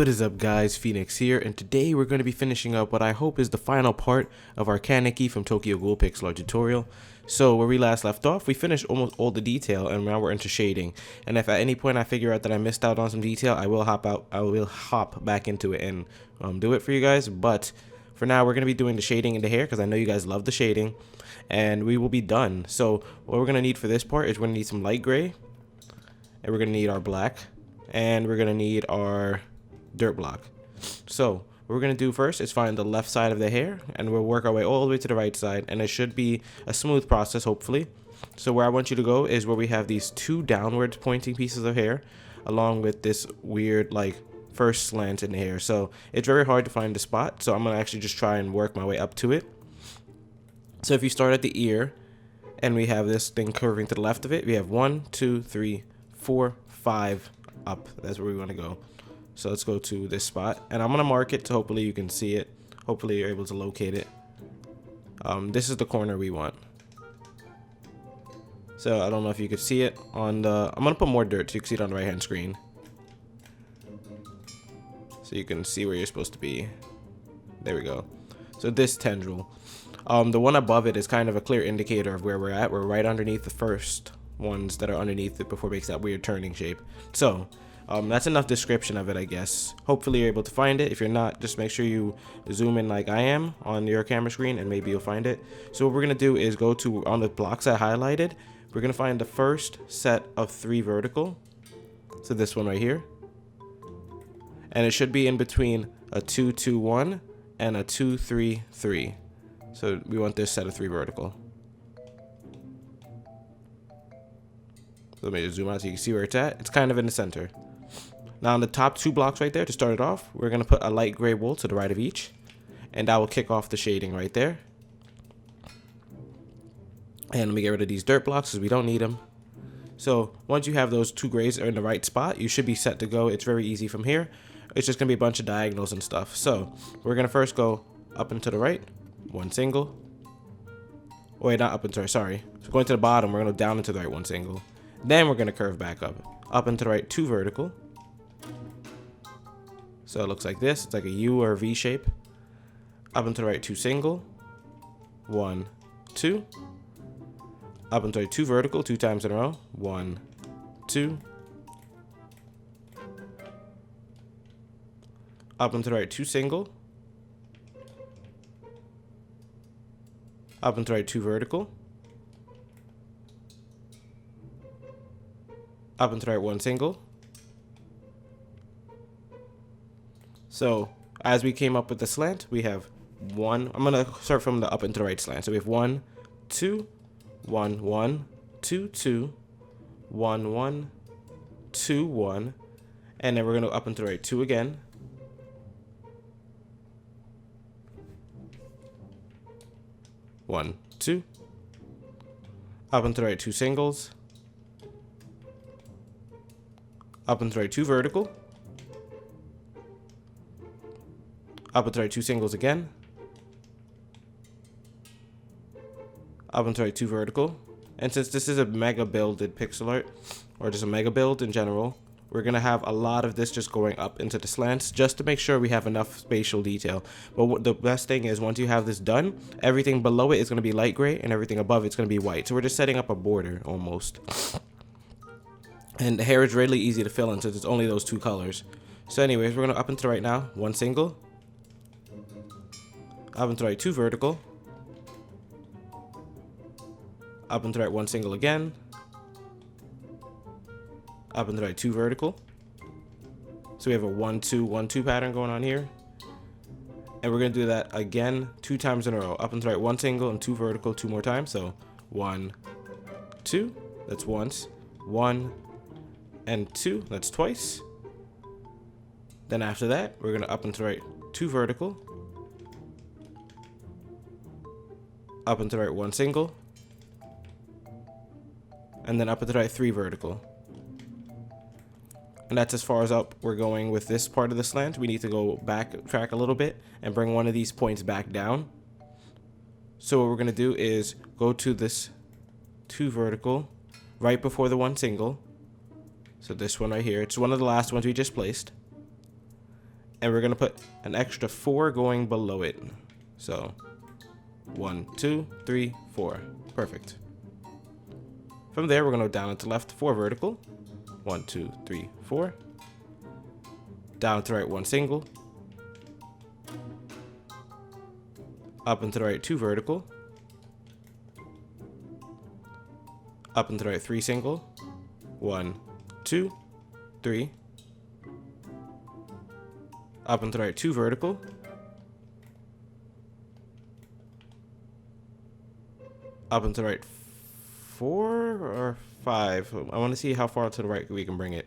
what is up guys, Phoenix here, and today we're going to be finishing up what I hope is the final part of our Kaneki from Tokyo Ghoul pixel art tutorial. So where we last left off, we finished almost all the detail and now we're into shading. And if at any point I figure out that I missed out on some detail, I will hop back into it and do it for you guys. But for now we're going to be doing the shading in the hair because I know you guys love the shading, and we will be done. So what we're going to need for this part is we're going to need some light gray, and we're going to need our black, and we're going to need our dirt block. So what we're going to do first is find the left side of the hair, and we'll work our way all the way to the right side, and it should be a smooth process, hopefully. So where I want you to go is where we have these two downwards pointing pieces of hair along with this weird like first slant in the hair. So it's very hard to find the spot, so I'm going to actually just try and work my way up to it. So if you start at the ear and we have this thing curving to the left of it, we have 1, 2, 3, 4, 5 up. That's where we want to go. So let's go to this spot, and I'm going to mark it so hopefully you can see it. Hopefully you're able to locate it. This is the corner we want. So I don't know if you could see it on the... I'm going to put more dirt so you can see it on the right hand screen, so you can see where you're supposed to be. There we go. So this tendril. The one above it is kind of a clear indicator of where we're at. We're right underneath the first ones that are underneath it before it makes that weird turning shape. So that's enough description of it, I guess. Hopefully you're able to find it. If you're not, just make sure you zoom in like I am on your camera screen and maybe you'll find it. So what we're going to do is go to, on the blocks I highlighted, we're going to find the first set of 3 vertical. So this one right here. And it should be in between a 2, 2, 1 and a 2, 3, 3. So we want this set of 3 vertical. Let me just zoom out so you can see where it's at. It's kind of in the center. Now on the top 2 blocks right there, to start it off, we're going to put a light gray wool to the right of each. And that will kick off the shading right there. And let me get rid of these dirt blocks because we don't need them. So once you have those 2 grays are in the right spot, you should be set to go. It's very easy from here. It's just going to be a bunch of diagonals and stuff. So we're going to first go up and to the right, 1 single. Oh, wait, not up and to the right, sorry. So going to the bottom, we're going to go down and to the right, 1 single. Then we're going to curve back up and to the right, 2 vertical. So it looks like this. It's like a U or a V shape. Up and to the right, 2 single. 1, 2. Up and to the right, 2 vertical, 2 times in a row. 1, 2. Up and to the right, 2 single. Up and to the right, 2 vertical. Up and to the right, 1 single. So as we came up with the slant, we have 1. I'm going to start from the up and to the right slant. So we have 1, 2, 1, 1, 2, 2, 1, 1, 2, 1. And then we're going to up and to the right 2 again. One, 2. Up and to the right 2 singles. Up and to the right 2 vertical. Up and to the right 2 singles again. Up and to the right 2 vertical. And since this is a mega builded pixel art, or just a mega build in general, we're going to have a lot of this just going up into the slants just to make sure we have enough spatial detail. But the best thing is once you have this done, everything below it is going to be light gray and everything above it's going to be white. So we're just setting up a border almost. And the hair is really easy to fill in since it's only those 2 colors. So anyways, we're going to up and to the right now, 1 single. Up and to the right 2 vertical. Up and to the right 1 single again. Up and to the right 2 vertical. So we have a 1, 2, 1, 2 pattern going on here. And we're going to do that again 2 times in a row. Up and to the right 1 single and 2 vertical 2 more times. So 1, 2, that's once. 1 and 2, that's twice. Then after that, we're going to up and to the right 2 vertical. Up and to the right 1 single. And then up and to the right 3 vertical. And that's as far as up we're going with this part of the slant. We need to go backtrack a little bit and bring one of these points back down. So what we're going to do is go to this 2 vertical right before the 1 single. So this one right here, it's one of the last ones we just placed. and we're gonna put an extra 4 going below it. So 1, 2, 3, 4. Perfect. From there, we're gonna go down and to left 4 vertical. 1, 2, 3, 4. Down and to right 1 single. Up and to the right 2 vertical. Up and to the right 3 single. 1, 2, 3. Up and to the right 2 vertical. Up and to the right 4 or 5. I want to see how far to the right we can bring it.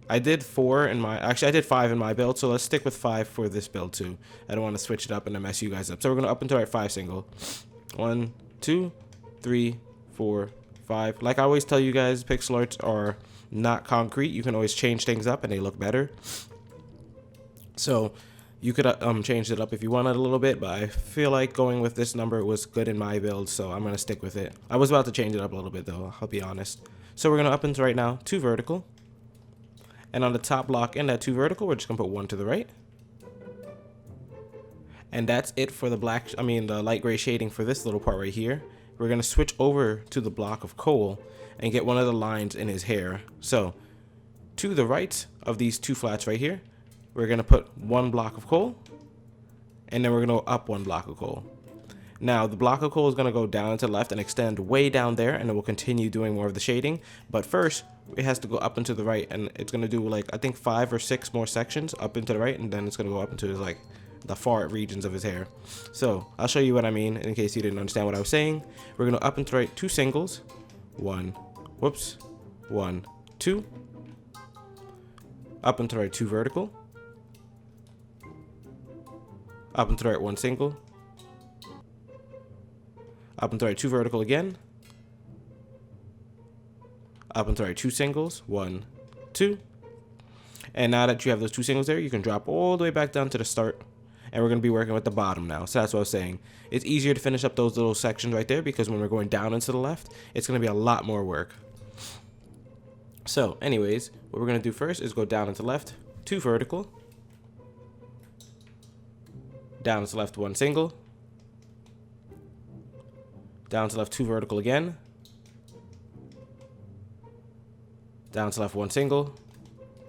I did 4 in my, actually I did 5 in my build, so let's stick with 5 for this build too. I don't want to switch it up and then mess you guys up. So we're going to up and to the right 5 single. 1, 2, 3, 4, 5. Like I always tell you guys, pixel arts are not concrete. You can always change things up and they look better. So you could change it up if you wanted a little bit, but I feel like going with this number was good in my build, so I'm going to stick with it. I was about to change it up a little bit though, I'll be honest. So we're going to up and to right now 2 vertical. And on the top block in that 2 vertical, we're just going to put 1 to the right. And that's it for the the light gray shading for this little part right here. We're going to switch over to the block of Ghoul and get one of the lines in his hair. So to the right of these 2 flats right here, we're going to put 1 block of Ghoul, and then we're going to go up 1 block of Ghoul. Now the block of Ghoul is going to go down and to the left and extend way down there, and then we'll continue doing more of the shading. But first, it has to go up and to the right, and it's going to do like, I think 5 or 6 more sections up and to the right, and then it's going to go up into his, like, the far regions of his hair. So I'll show you what I mean in case you didn't understand what I was saying. We're going to up and to the right 2 singles. 1, 2. Up and to the right 2 vertical. Up and to the right 1 single. Up and to the right 2 vertical again. Up and to the right 2 singles. 1, 2. And now that you have those 2 singles there, you can drop all the way back down to the start. And we're going to be working with the bottom now. So that's what I was saying. It's easier to finish up those little sections right there because when we're going down and to the left, it's going to be a lot more work. So anyways, what we're going to do first is go down and to left, 2 vertical. Down and to left 1 single. Down to left 2 vertical again. Down to left 1 single.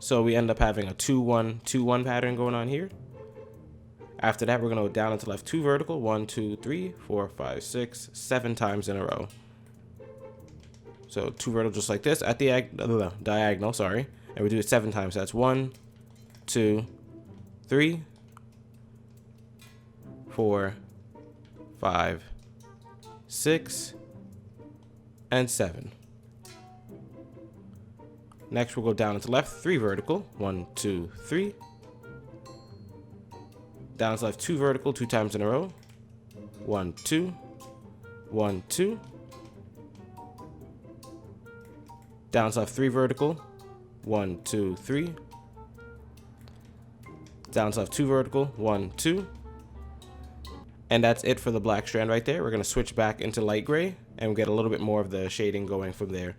So we end up having a 2-1, 2-1 pattern going on here. After that, we're going to go down and to left 2 vertical. 1, 2, 3, 4, 5, 6, 7 times in a row. So 2 vertical just like this at the diagonal, sorry. And we do it 7 times. So that's 1, 2, 3, 4, 5, 6, and 7. Next, we'll go down and to left 3 vertical. 1, 2, 3. Down and to left 2 vertical 2 times in a row. 1, 2. 1, 2. Down and to left 3 vertical. 1, 2, 3. Down and to left 2 vertical. 1, 2. And that's it for the black strand right there. We're going to switch back into light gray and get a little bit more of the shading going from there.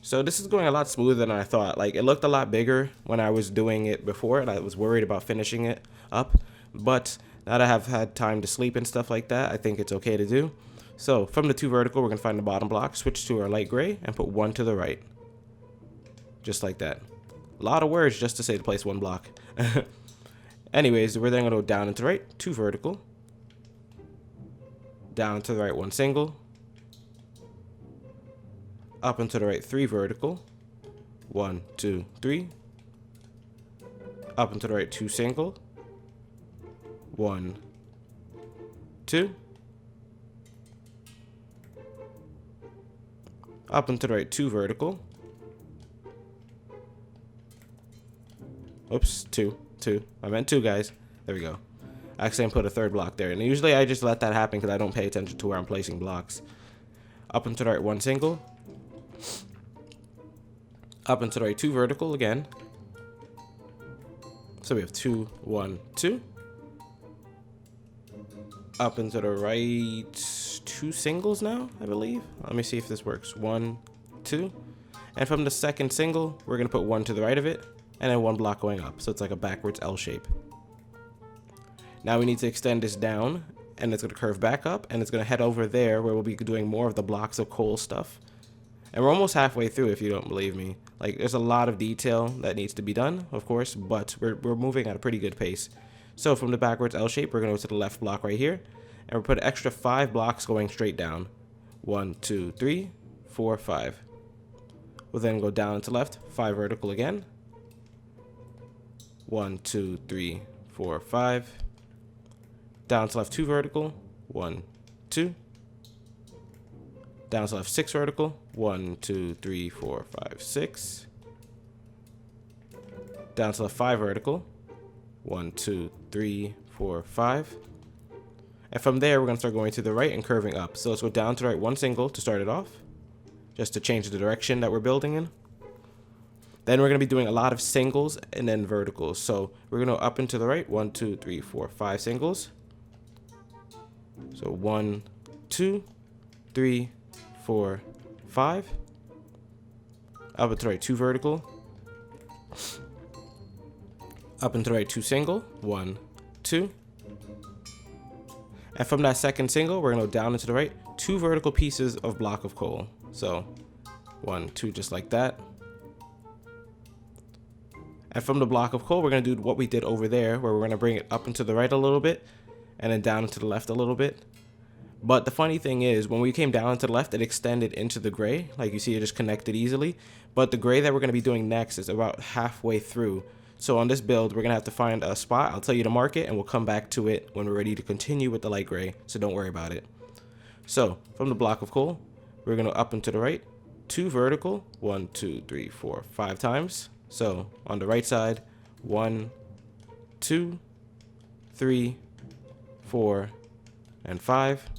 So this is going a lot smoother than I thought. Like, it looked a lot bigger when I was doing it before, and I was worried about finishing it up. But now that I have had time to sleep and stuff like that, I think it's okay to do. So from the 2 vertical, we're going to find the bottom block, switch to our light gray, and put 1 to the right. Just like that. A lot of words just to say to place 1 block. Anyways, we're then going to go down and to the right, 2 vertical. Down and to the right 1 single. Up and to the right 3 vertical. 1, 2, 3. Up and to the right 2 single. 1, 2. Up and to the right 2 vertical. Oops, 2. I meant 2, guys. There we go. I accidentally put a 3rd block there. And usually I just let that happen because I don't pay attention to where I'm placing blocks. Up and to the right 1 single. Up and to the right 2 vertical again. So we have 2, 1, 2. Up and to the right 2 singles now, I believe. Let me see if this works. 1, 2. And from the 2nd single, we're going to put 1 to the right of it and then 1 block going up. So it's like a backwards L shape. Now we need to extend this down, and it's going to curve back up, and it's going to head over there where we'll be doing more of the blocks of coal stuff. And we're almost halfway through, if you don't believe me. Like, there's a lot of detail that needs to be done, of course, but we're moving at a pretty good pace. So from the backwards L shape, we're going to go to the left block right here, and we'll put an extra 5 blocks going straight down. 1, 2, 3, 4, 5. We'll then go down to left, 5 vertical again. 1, 2, 3, 4, 5. Down to left 2 vertical. 1, 2. Down to left 6 vertical. 1, 2, 3, 4, 5, 6. Down to left 5 vertical. 1, 2, 3, 4, 5. And from there, we're going to start going to the right and curving up. So let's go down to the right 1 single to start it off, just to change the direction that we're building in. Then we're going to be doing a lot of singles and then verticals. So we're going to go up and to the right. 1, 2, 3, 4, 5 singles. So 1, 2, 3, 4, 5. Up and to the right 2 vertical. Up and to the right 2 single. 1, 2. And from that second single, we're going to go down and to the right 2 vertical pieces of block of coal. So 1, 2, just like that. And from the block of coal, we're going to do what we did over there, where we're going to bring it up and to the right a little bit, and then down and to the left a little bit. But the funny thing is, when we came down and to the left, it extended into the gray. Like you see, it just connected easily. But the gray that we're going to be doing next is about halfway through. So on this build, we're going to have to find a spot. I'll tell you to mark it, and we'll come back to it when we're ready to continue with the light gray. So don't worry about it. So from the block of coal, we're going to up and to the right, 2 vertical, 1, 2, 3, 4, 5 times. So on the right side, 1, 2, 3, 4, and 5.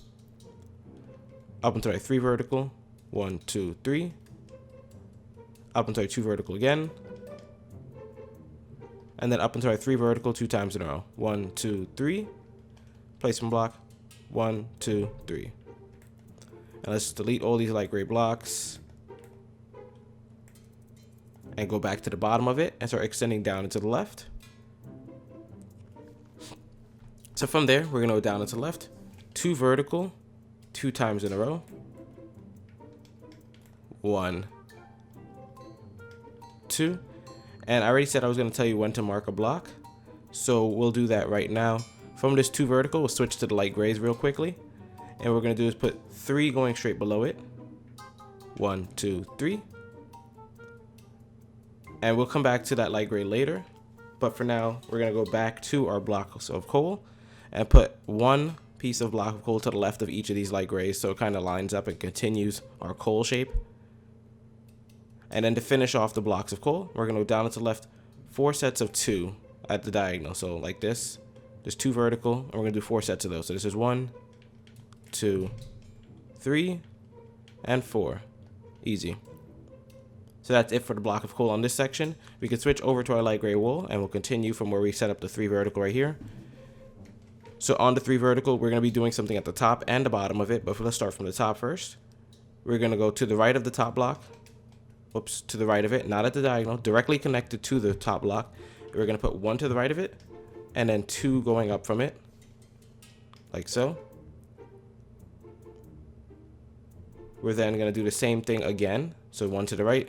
Up and to the right 3 vertical, 1, 2, 3. Up and to the right 2 vertical again. And then up and to the right 3 vertical 2 times in a row. 1, 2, 3. Placement block, 1, 2, 3. And let's delete all these light gray blocks. And go back to the bottom of it and start extending down into the left. So from there, we're going to go down into the left. 2 vertical, 2 times in a row. 1, 2. And I already said I was going to tell you when to mark a block. So we'll do that right now. From this 2 vertical, we'll switch to the light grays real quickly. And what we're going to do is put 3 going straight below it. 1, 2, 3. And we'll come back to that light gray later. But for now, we're going to go back to our blocks of coal and put 1 piece of block of coal to the left of each of these light grays, so it kind of lines up and continues our coal shape. And then to finish off the blocks of coal, we're going to go down to the left 4 sets of 2 at the diagonal. So like this, there's 2 vertical, and we're going to do 4 sets of those. So this is 1, 2, 3, and 4. Easy. So that's it for the block of coal on this section. We can switch over to our light gray wool, and we'll continue from where we set up the 3 vertical right here. So on the 3 vertical, we're going to be doing something at the top and the bottom of it, but let's start from the top first. We're going to go to the right of the top block. Whoops, to the right of it, not at the diagonal, directly connected to the top block. We're going to put 1 to the right of it, and then 2 going up from it, like so. We're then going to do the same thing again. So 1 to the right,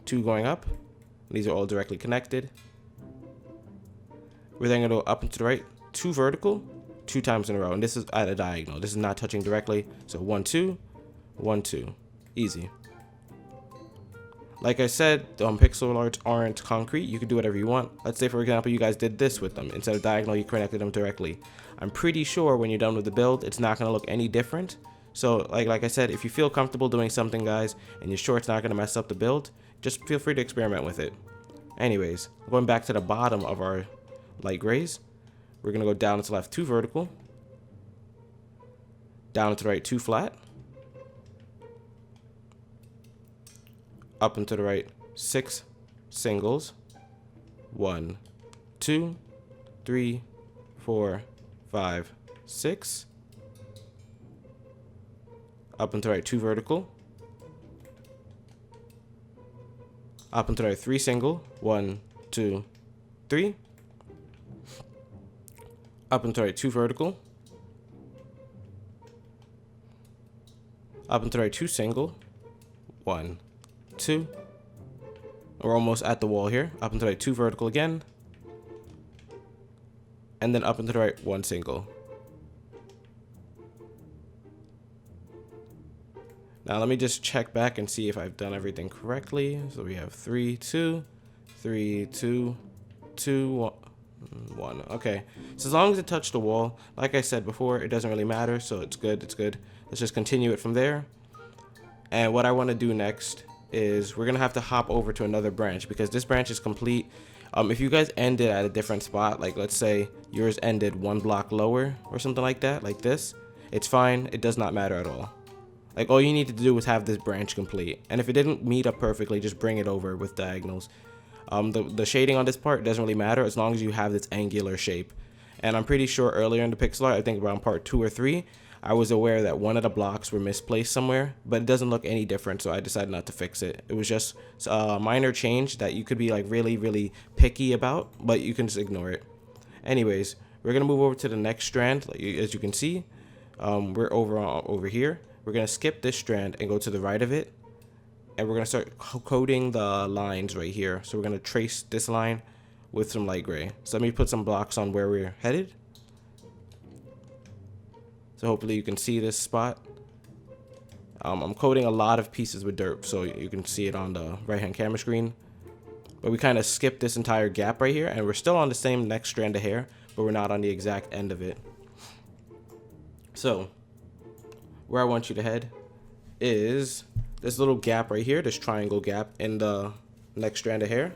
2 going up. These are all directly connected. We're then going to go up and to the right, 2 vertical, 2 times in a row. And this is at a diagonal. This is not touching directly. So 1, 2, 1, 2. Easy. Like I said, pixel arts aren't concrete. You can do whatever you want. Let's say, for example, you guys did this with them. Instead of diagonal, you connected them directly. I'm pretty sure when you're done with the build, it's not going to look any different. So like I said, if you feel comfortable doing something, guys, and you're sure it's not going to mess up the build, just feel free to experiment with it. Anyways, going back to the bottom of our light grays, we're going to go down to the left 2 vertical, down to the right 2 flat, up and to the right 6 singles, 1, 2, 3, 4, 5, 6, up and to the right 2 vertical, up and to the right 3 single, 1, 2, 3. Up and to the right, 2 vertical. Up and to the right, 2 single. 1, 2. We're almost at the wall here. Up and to the right, 2 vertical again. And then up and to the right, 1 single. Now let me just check back and see if I've done everything correctly. So we have 3, 2, 3, 2, 2, 1. Okay. So as long as it touched the wall, like I said before, it doesn't really matter. So it's good. It's good. Let's just continue it from there. And what I want to do next is we're going to have to hop over to another branch because this branch is complete. If you guys ended at a different spot, like let's say yours ended 1 block lower or something like that, like this, it's fine. It does not matter at all. Like all you need to do is have this branch complete. And if it didn't meet up perfectly, just bring it over with diagonals. The shading on this part doesn't really matter as long as you have this angular shape. And I'm pretty sure earlier in the pixel art, I think around part 2 or 3, I was aware that one of the blocks were misplaced somewhere, but it doesn't look any different, so I decided not to fix it. It was just a minor change that you could be like really, really picky about, but you can just ignore it. Anyways, we're gonna move over to the next strand. Like, as you can see, we're over here. We're gonna skip this strand and go to the right of it, and we're gonna start coding the lines right here. So we're gonna trace this line with some light gray. So let me put some blocks on where we're headed. So hopefully you can see this spot. I'm coding a lot of pieces with dirt, so you can see it on the right-hand camera screen. But we kind of skipped this entire gap right here, and we're still on the same next strand of hair, but we're not on the exact end of it. So where I want you to head is this little gap right here, this triangle gap in the next strand of hair.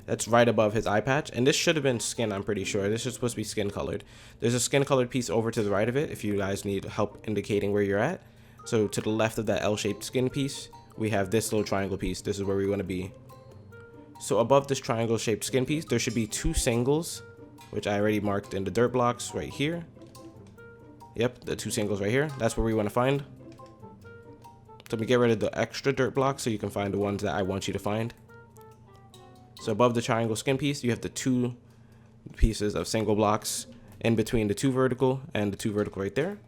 That's right above his eye patch, and this should have been skin, I'm pretty sure. This is supposed to be skin colored. There's a skin colored piece over to the right of it if you guys need help indicating where you're at. So to the left of that L-shaped skin piece, we have this little triangle piece. This is where we want to be. So above this triangle shaped skin piece, there should be 2 singles, which I already marked in the dirt blocks right here. Yep, the 2 singles right here. That's where we want to find. So we get rid of the extra dirt blocks so you can find the ones that I want you to find. So above the triangle skin piece, you have the 2 pieces of single blocks in between the 2 vertical and the 2 vertical right there.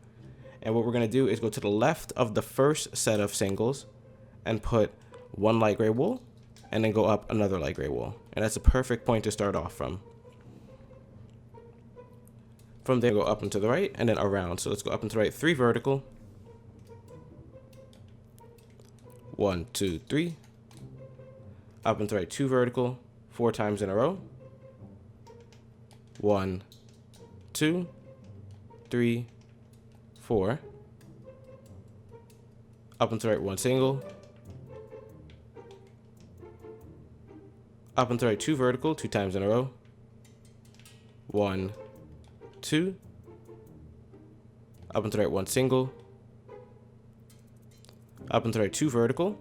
And what we're going to do is go to the left of the first set of singles and put 1 light gray wool and then go up another light gray wool. And that's a perfect point to start off from. From there, go up and to the right and then around. So let's go up and to the right, 3 vertical. 1, 2, 3. Up and to the right, 2 vertical, 4 times in a row. 1, 2, 3, 4. Up and to the right, 1 single. Up and to the right, 2 vertical, 2 times in a row. 1, 2. Up and to the right, 1 single. Up and to the right, 2 vertical.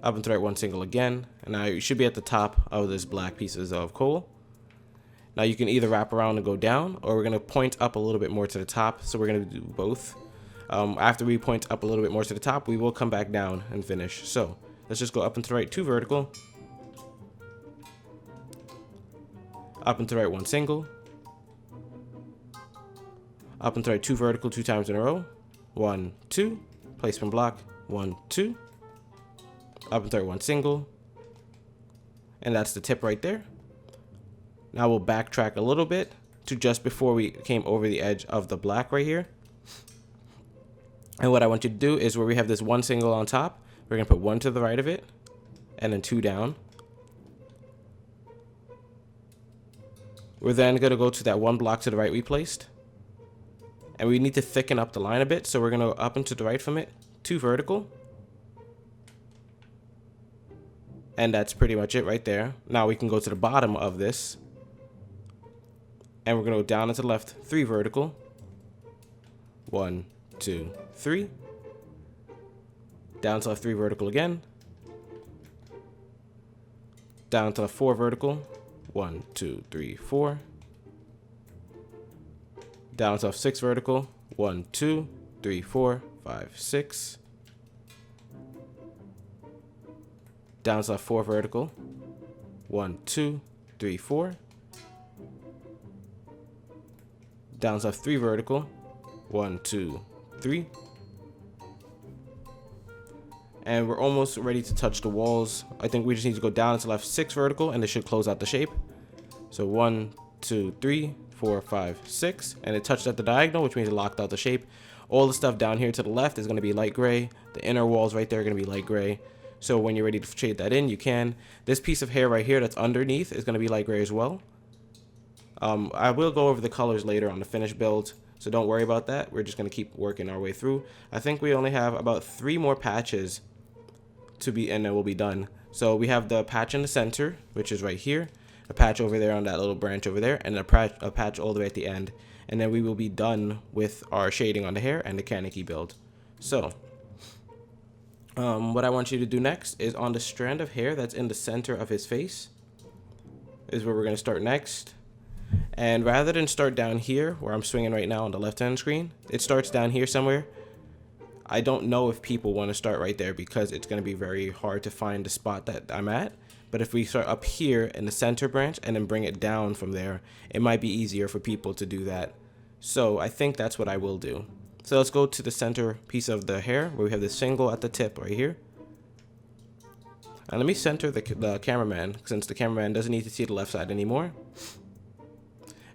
Up and to the right, 1 single again. And now you should be at the top of this black pieces of coal. Now you can either wrap around and go down, or we're going to point up a little bit more to the top. So we're going to do both. After we point up a little bit more to the top, we will come back down and finish. So let's just go up and to the right, 2 vertical. Up and to the right, 1 single. Up and to the right, 2 vertical, 2 times in a row. 1, 2. Placement block. 1, 2. Up and to the right, 1 single. And that's the tip right there. Now we'll backtrack a little bit to just before we came over the edge of the black right here. And what I want you to do is where we have this 1 single on top, we're going to put 1 to the right of it and then 2 down. We're then going to go to that 1 block to the right we placed. And we need to thicken up the line a bit. So we're going to go up and to the right from it, 2 vertical. And that's pretty much it right there. Now we can go to the bottom of this. And we're going to go down and to the left, 3 vertical. 1, 2, 3. Down to left, 3 vertical again. Down to the 4 vertical. 1, 2, 3, 4. Down to 6 vertical. 1, 2, 3, 4, 5, 6. Down to left 4 vertical. 1, 2, 3, 4. Down to left 3 vertical. 1, 2, 3. And we're almost ready to touch the walls. I think we just need to go down to left 6 vertical, and it should close out the shape. So 1, 2, 3, 4, 5, 6, and it touched at the diagonal, which means it locked out the shape. All the stuff down here to the left is going to be light gray. The inner walls right there are going to be light gray. So when you're ready to shade that in, you can. This piece of hair right here that's underneath is going to be light gray as well. I will go over the colors later on the finished build, so don't worry about that. We're just going to keep working our way through. I think we only have about 3 more patches to be, and then we'll be done. So we have the patch in the center, which is right here, a patch over there on that little branch over there, and a patch all the way at the end. And then we will be done with our shading on the hair and the Kaneki build. So what I want you to do next is on the strand of hair that's in the center of his face is where we're going to start next. And rather than start down here where I'm swinging right now on the left hand screen, it starts down here somewhere. I don't know if people want to start right there because it's going to be very hard to find the spot that I'm at. But if we start up here in the center branch and then bring it down from there, it might be easier for people to do that. So I think that's what I will do. So let's go to the center piece of the hair where we have the single at the tip right here. And let me center the cameraman, since the cameraman doesn't need to see the left side anymore.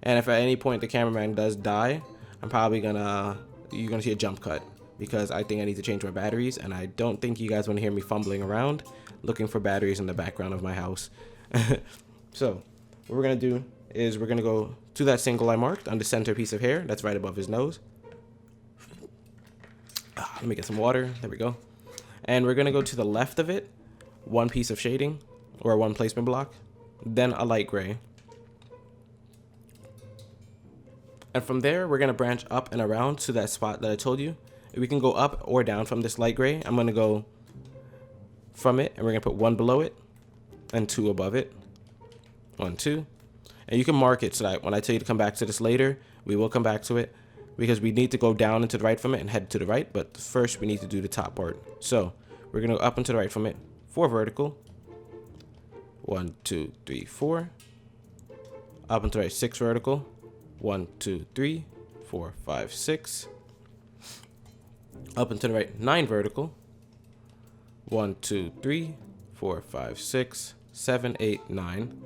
And if at any point the cameraman does die, I'm probably you're gonna see a jump cut, because I think I need to change my batteries, and I don't think you guys want to hear me fumbling around looking for batteries in the background of my house. So what we're gonna do is we're gonna go to that single I marked on the center piece of hair that's right above his nose. Let me get some water. There we go. And we're gonna go to the left of it, 1 piece of shading or 1 placement block, then a light gray. And from there, we're going to branch up and around to that spot that I told you. We can go up or down from this light gray. I'm going to go from it, and we're going to put 1 below it and 2 above it. 1, 2. And you can mark it so that when I tell you to come back to this later, we will come back to it, because we need to go down and to the right from it and head to the right. But first, we need to do the top part. So we're going to go up and to the right from it. 4 vertical. 1, 2, 3, 4. Up and to the right, 6 vertical. 1, 2, 3, 4, 5, 6. Up and to the right, 9 vertical. 1, 2, 3, 4, 5, 6, 7, 8, 9.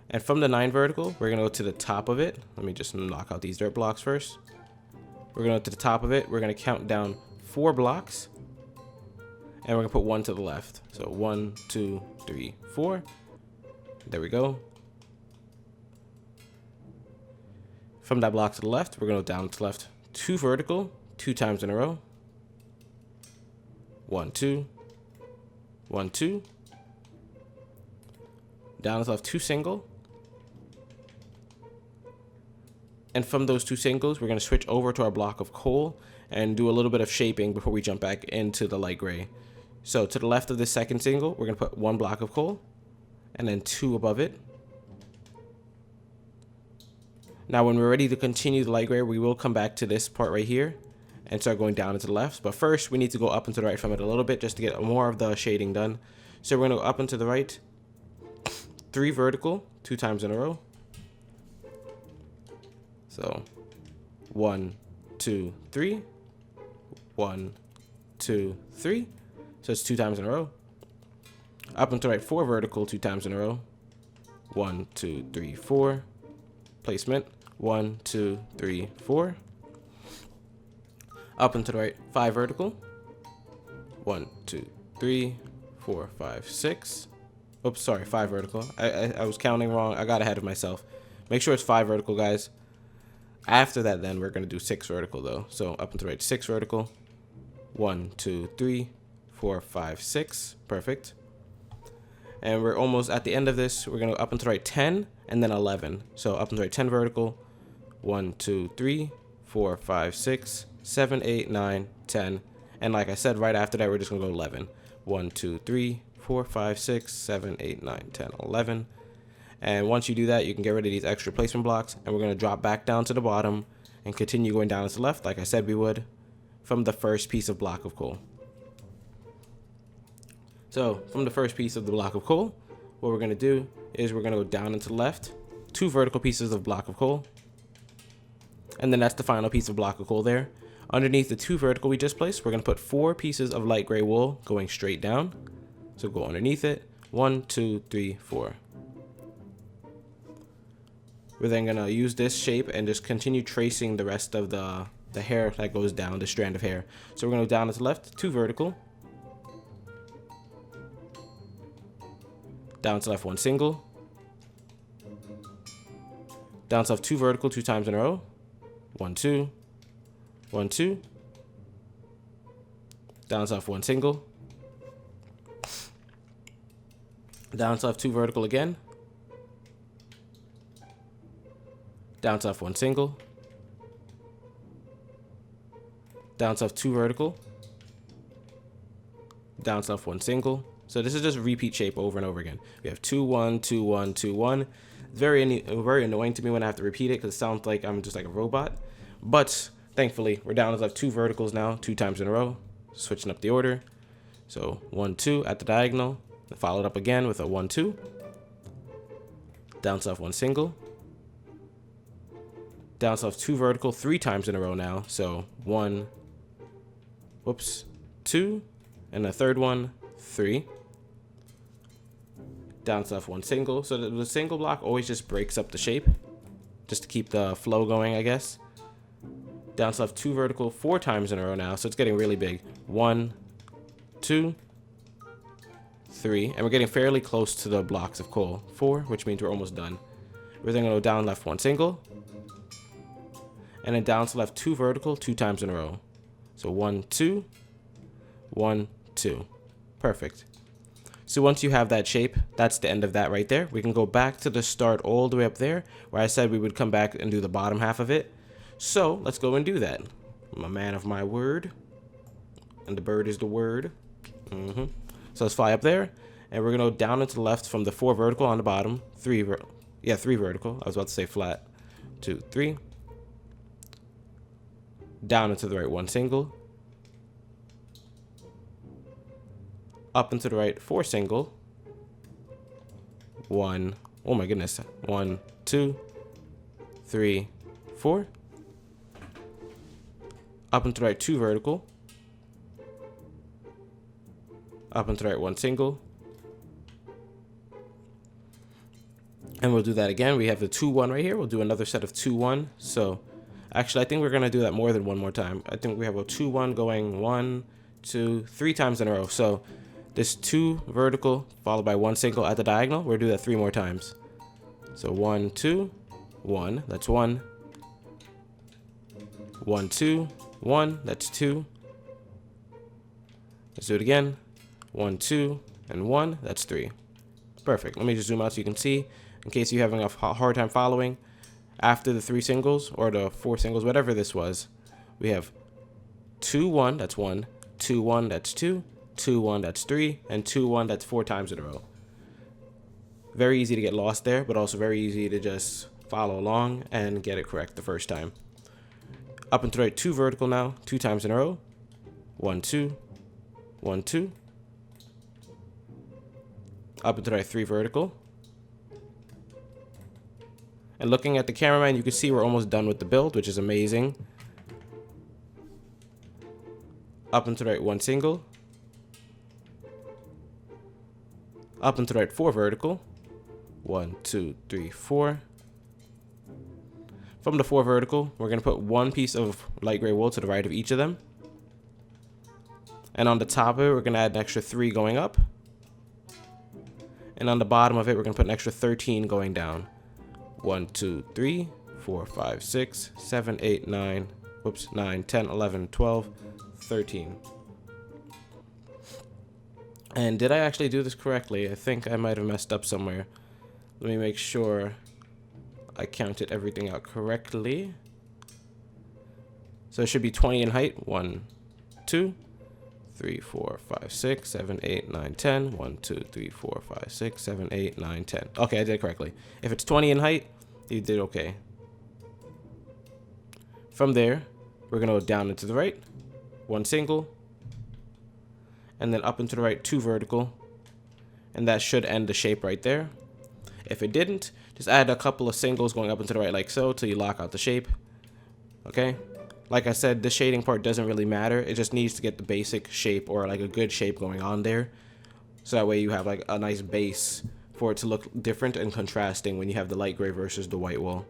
And from the 9 vertical, we're going to go to the top of it. Let me just knock out these dirt blocks first. We're going to go to the top of it. We're going to count down 4 blocks. And we're going to put 1 to the left. So 1, 2, 3, 4. There we go. From that block to the left, we're going to go down to the left 2 vertical, 2 times in a row. 1, 2. 1, 2. Down to the left 2 single. And from those 2 singles, we're going to switch over to our block of coal and do a little bit of shaping before we jump back into the light gray. So to the left of this second single, we're going to put 1 block of coal and then 2 above it. Now when we're ready to continue the light gray, we will come back to this part right here and start going down and to the left. But first, we need to go up and to the right from it a little bit just to get more of the shading done. So we're going to go up and to the right, 3 vertical, 2 times in a row. So 1, 2, 3. 1, 2, 3. So it's 2 times in a row. Up and to the right, 4 vertical, 2 times in a row. 1, 2, 3, 4. Placement. 1, 2, 3, 4. Up and to the right, 5 vertical. 1, 2, 3, 4, 5, 6. Oops, sorry, 5 vertical. I was counting wrong. I got ahead of myself. Make sure it's 5 vertical, guys. After that, then we're going to do 6 vertical, though. So up and to the right, 6 vertical. 1, 2, 3, 4, 5, 6. Perfect. And we're almost at the end of this. We're going to go up and to the right 10 and then 11. So up and to the right 10 vertical. 1, 2, 3, 4, 5, 6, 7, 8, 9, 10. And like I said, right after that, we're just going to go 11. 1, 2, 3, 4, 5, 6, 7, 8, 9, 10, 11. And once you do that, you can get rid of these extra placement blocks. And we're going to drop back down to the bottom and continue going down to the left, like I said we would, from the first piece of block of coal. So from the first piece of the block of coal, what we're going to do is we're going to go down and to the left, 2 vertical pieces of block of coal, and then that's the final piece of block of coal there. Underneath the 2 vertical we just placed, we're going to put 4 pieces of light gray wool going straight down. So go underneath it, 1, 2, 3, 4. We're then going to use this shape and just continue tracing the rest of the hair that goes down, the strand of hair. So we're going to go down to the left, 2 vertical, down to left, 1 single, down to left, 2 vertical, 2 times in a row, 1, 2, 1, 2, down to left, 1 single, down to left, 2 vertical again, down to left, 1 single, down to left, 2 vertical, down to left, 1 single. So this is just a repeat shape over and over again. We have 2, 1, 2, 1, 2, 1. It's very annoying to me when I have to repeat it because it sounds like I'm just like a robot. But thankfully, we're down to left 2 verticals now, 2 times in a row, switching up the order. So 1, 2 at the diagonal, followed up again with a 1, 2, down to left, 1 single, down to left, 2 vertical, 3 times in a row now. So 1, 2, and the third one, 3. Down to left, 1 single. So the single block always just breaks up the shape, just to keep the flow going, I guess. Down to left, 2 vertical, 4 times in a row now. So it's getting really big. 1, 2, 3, and we're getting fairly close to the blocks of coal. 4, which means we're almost done. We're then going to go down left, 1 single, and then down to left, 2 vertical, 2 times in a row. So 1, 2, 1, 2. Perfect. So once you have that shape, that's the end of that right there. We can go back to the start all the way up there where I said we would come back and do the bottom half of it. So let's go and do that. I'm a man of my word, and the bird is the word. So let's fly up there, and we're gonna go down and to the left from the 4 vertical on the bottom, 3 vertical. I was about to say flat. 2, 3. Down and to the right, 1 single. Up and to the right, 4 single. 1, oh my goodness, 1, 2, 3, 4. Up and to the right, 2 vertical. Up and to the right, 1 single. And we'll do that again. We have the 2, 1 right here. We'll do another set of 2, 1. So actually, I think we're gonna do that more than one more time. I think we have a 2, 1 going 1, 2, 3 times in a row. So this 2 vertical followed by 1 single at the diagonal. We'll do that 3 more times. So 1, 2, 1. That's 1. 1, 2, 1. That's 2. Let's do it again. 1, 2, and 1. That's 3. Perfect. Let me just zoom out so you can see. In case you're having a hard time following, after the 3 singles or the 4 singles, whatever this was, we have 2, 1. That's 1. 2, 1. That's 2. 2, 1, that's 3, and 2, 1, that's 4 times in a row. Very easy to get lost there, but also very easy to just follow along and get it correct the first time. Up and to the right, 2 vertical now, 2 times in a row. 1, 2, 1, 2. Up and to the right, 3 vertical. And looking at the cameraman, you can see we're almost done with the build, which is amazing. Up and to the right, 1 single. Up and to the right, 4 vertical. 1, 2, 3, 4. From the 4 vertical, we're going to put 1 piece of light gray wool to the right of each of them. And on the top of it, we're going to add an extra 3 going up. And on the bottom of it, we're going to put an extra 13 going down. 1, 2, 3, 4, 5, 6, 7, 8, 9. 9, 10, 11, 12, 13. And did I actually do this correctly? I think I might have messed up somewhere. Let me make sure I counted everything out correctly. So it should be 20 in height. 1, 2, 3, 4, 5, 6, 7, 8, 9, 10. 1, 2, 3, 4, 5, 6, 7, 8, 9, 10. Okay, I did it correctly. If it's 20 in height, you did okay. From there, we're going to go down and to the right. 1 single. And then up and to the right, 2 vertical. and that should end the shape right there. If it didn't, just add a couple of singles going up and to the right like so till you lock out the shape. Okay, like I said, the shading part doesn't really matter. It just needs to get the basic shape or like a good shape going on there, so that way you have like a nice base for it to look different and contrasting when you have the light gray versus the white wall.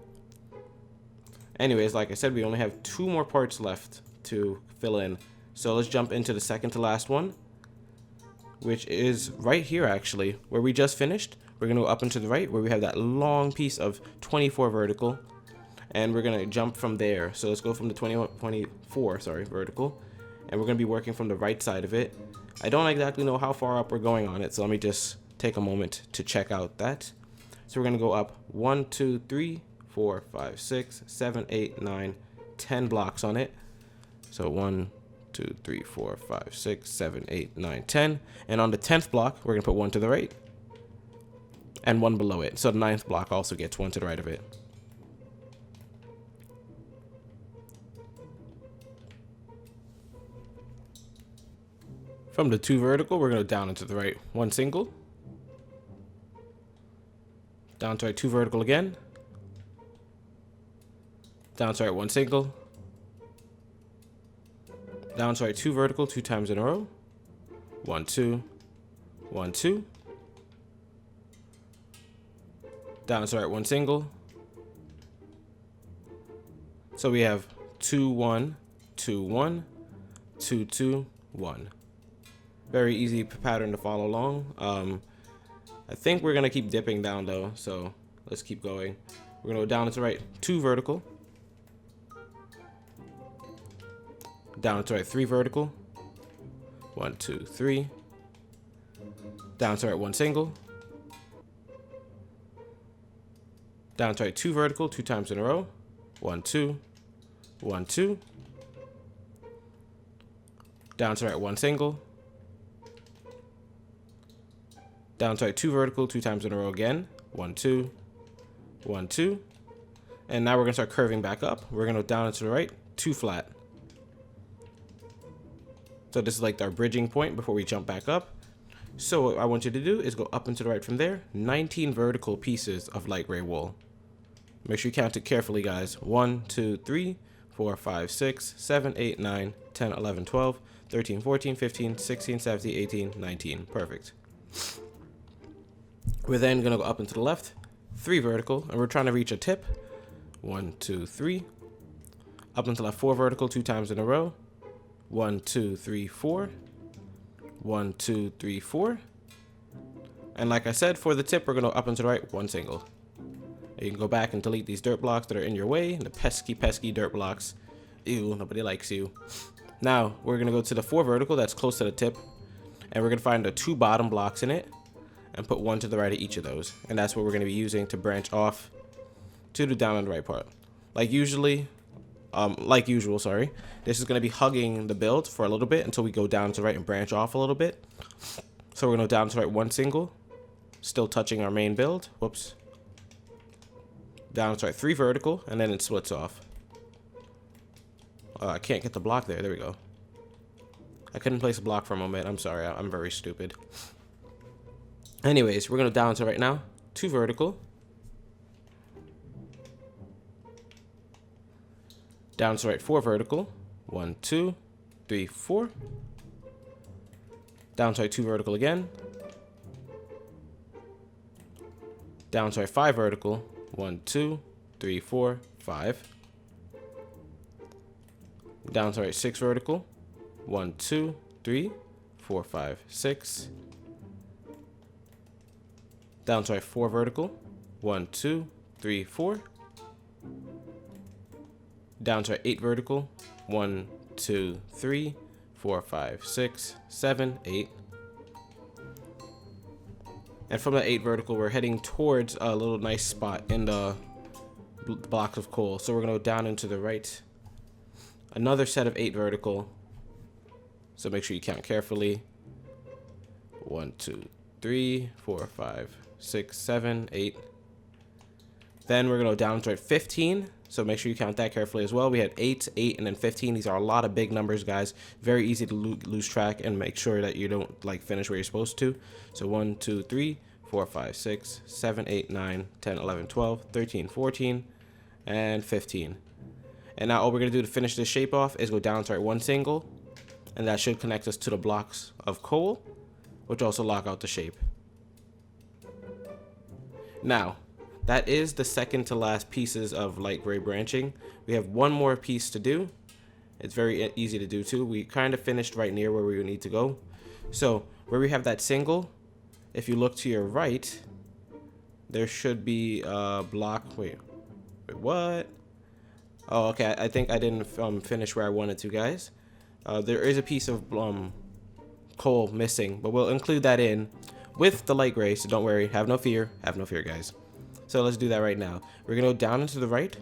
Anyways, like I said, we only have 2 more parts left to fill in, so let's jump into the second to last one, which is right here actually, where we just finished. We're gonna go up and to the right where we have that long piece of 24 vertical, and we're gonna jump from there. So let's go from the 24 vertical, and we're gonna be working from the right side of it. I don't exactly know how far up we're going on it, so let me just take a moment to check out that. So we're gonna go up 1, 2, 3, 4, 5, 6, 7, 8, 9, 10 blocks on it. So 1, 2, 3, 4, 5, 6, 7, 8, 9, 10. And on the 10th block, we're gonna put 1 to the right and 1 below it. So the 9th block also gets 1 to the right of it. From the 2 vertical, we're gonna go down and to the right 1 single. Down to right 2 vertical again. Down to right 1 single. Down to right 2 vertical 2 times in a row. 1, 2, 1, 2. Down to right 1 single. So we have 2, 1, 2, 1, 2, 2, 1. Very easy pattern to follow along. I think we're gonna keep dipping down though, so let's keep going. We're gonna go down to right 2 vertical. Down to right 3 vertical. 1, 2, 3. Down to right 1 single. Down to right 2 vertical 2 times in a row. 1, 2, 1, 2. Down to right 1 single. Down to right 2 vertical 2 times in a row again. 1, 2, 1, 2. And now we're gonna start curving back up. We're gonna go down and to the right 2 flat. So this is like our bridging point before we jump back up. So what I want you to do is go up and to the right from there. 19 vertical pieces of light gray wool. Make sure you count it carefully, guys. 1, 2, 3, 4, 5, 6, 7, 8, 9, 10, 11, 12, 13, 14, 15, 16, 17, 18, 19. Perfect. We're then gonna go up and to the left, 3 vertical, and we're trying to reach a tip. 1, 2, 3. Up and to left 4 vertical 2 times in a row. 1, 2, 3, 4. 1, 2, 3, 4. And like I said, for the tip, we're gonna up and to the right 1 single. And you can go back and delete these dirt blocks that are in your way, the pesky dirt blocks. Ew, nobody likes you. Now we're gonna go to the 4 vertical that's close to the tip, and we're gonna find the 2 bottom blocks in it and put 1 to the right of each of those, and that's what we're gonna be using to branch off to the down and right part. Like usual, this is gonna be hugging the build for a little bit until we go down to right and branch off a little bit. So we're gonna go down to right 1 single, still touching our main build. Whoops. Down to right 3 vertical, and then it splits off. I can't get the block there. There we go. I couldn't place a block for a moment. I'm sorry. I'm very stupid. Anyways, we're gonna down to right now 2 vertical. Down to right 4 vertical. 1, 2, 3, 4. Down to right 2 vertical again. Down to right 5 vertical. 1, 2, 3, 4, 5. Down to right 6 vertical. 1, 2, 3, 4, 5, 6. Down to right 4 vertical. 1, 2, 3, 4. Down to right 8 vertical. 1, 2, 3, 4, 5, 6, 7, 8. And from the 8 vertical, we're heading towards a little nice spot in the blocks of coal. So we're gonna go down and to the right. Another set of 8 vertical. So make sure you count carefully. 1, 2, 3, 4, 5, 6, 7, 8. Then we're going to go down to 15. So make sure you count that carefully as well. We had 8, 8, and then 15. These are a lot of big numbers, guys. Very easy to lose track and make sure that you don't like finish where you're supposed to. So 1, 2, 3, 4, 5, 6, 7, 8, 9, 10, 11, 12, 13, 14, and 15. And now all we're going to do to finish this shape off is go down to one single. And that should connect us to the blocks of coal, which also lock out the shape. Now, that is the second to last pieces of light gray branching. We have one more piece to do. It's very easy to do too. We kind of finished right near where we need to go. So where we have that single, if you look to your right, there should be a block. Wait, what? Oh, okay. I think I didn't finish where I wanted to, guys. There is a piece of coal missing, but we'll include that in with the light gray, so don't worry. Have no fear, guys. So let's do that right now. We're gonna go down and to the right